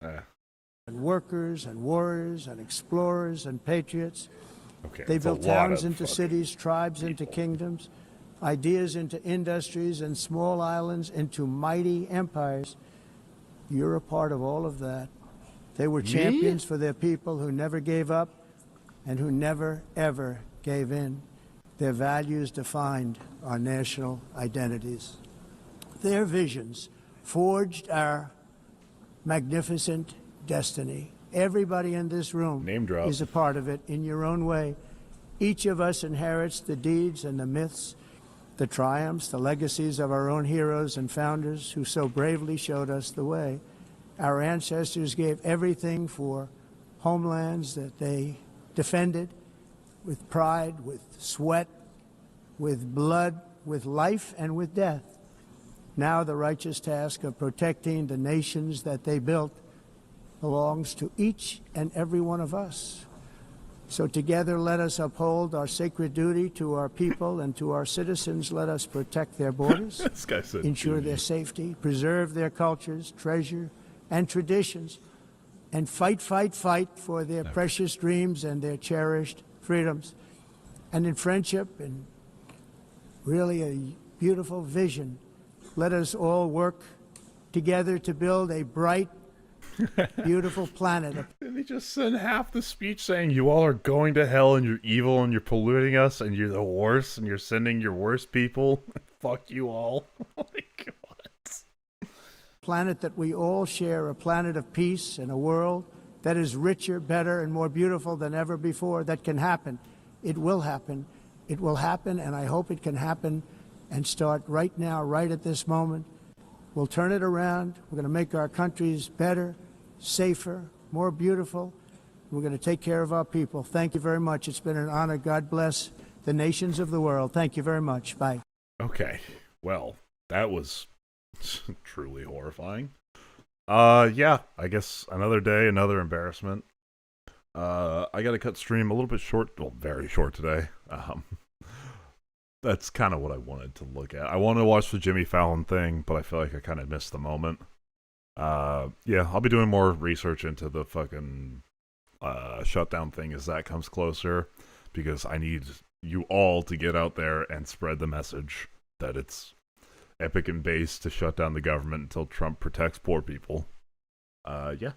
And workers and warriors and explorers and patriots. Okay, they built towns into cities, tribes into kingdoms, ideas into industries, and small islands into mighty empires. You're a part of all of that. They were champions for their people who never gave up and who never, ever gave in. Their values defined our national identities. Their visions forged our magnificent destiny. Everybody in this room is a part of it in your own way. Each of us inherits the deeds and the myths, the triumphs, the legacies of our own heroes and founders who so bravely showed us the way. Our ancestors gave everything for homelands that they defended with pride, with sweat, with blood, with life, and with death. Now the righteous task of protecting the nations that they built belongs to each and every one of us. So together let us uphold our sacred duty to our people and to our citizens. Let us protect their borders, ensure their safety, preserve their cultures, treasure, and traditions, and fight, fight, fight for their precious dreams and their cherished freedoms. And in friendship and really a beautiful vision, let us all work together to build a bright, beautiful planet. And they just send half the speech saying you all are going to hell and you're evil and you're polluting us and you're the worst and you're sending your worst people. Fuck you all. Oh my God. Planet that we all share, a planet of peace and a world that is richer, better, and more beautiful than ever before. That can happen. It will happen. It will happen, and I hope it can happen and start right now, right at this moment. We'll turn it around. We're going to make our countries better, safer, more beautiful. We're going to take care of our people. Thank you very much. It's been an honor. God bless the nations of the world. Thank you very much. Bye. Okay. Well, that was truly horrifying. Yeah, I guess another day, another embarrassment. I got to cut stream a little bit short, well, very short today. That's kind of what I wanted to look at. I wanted to watch the Jimmy Fallon thing, but I feel like I kind of missed the moment. Yeah, I'll be doing more research into the fucking shutdown thing as that comes closer, because I need you all to get out there and spread the message that it's epic and base to shut down the government until Trump protects poor people. Yeah.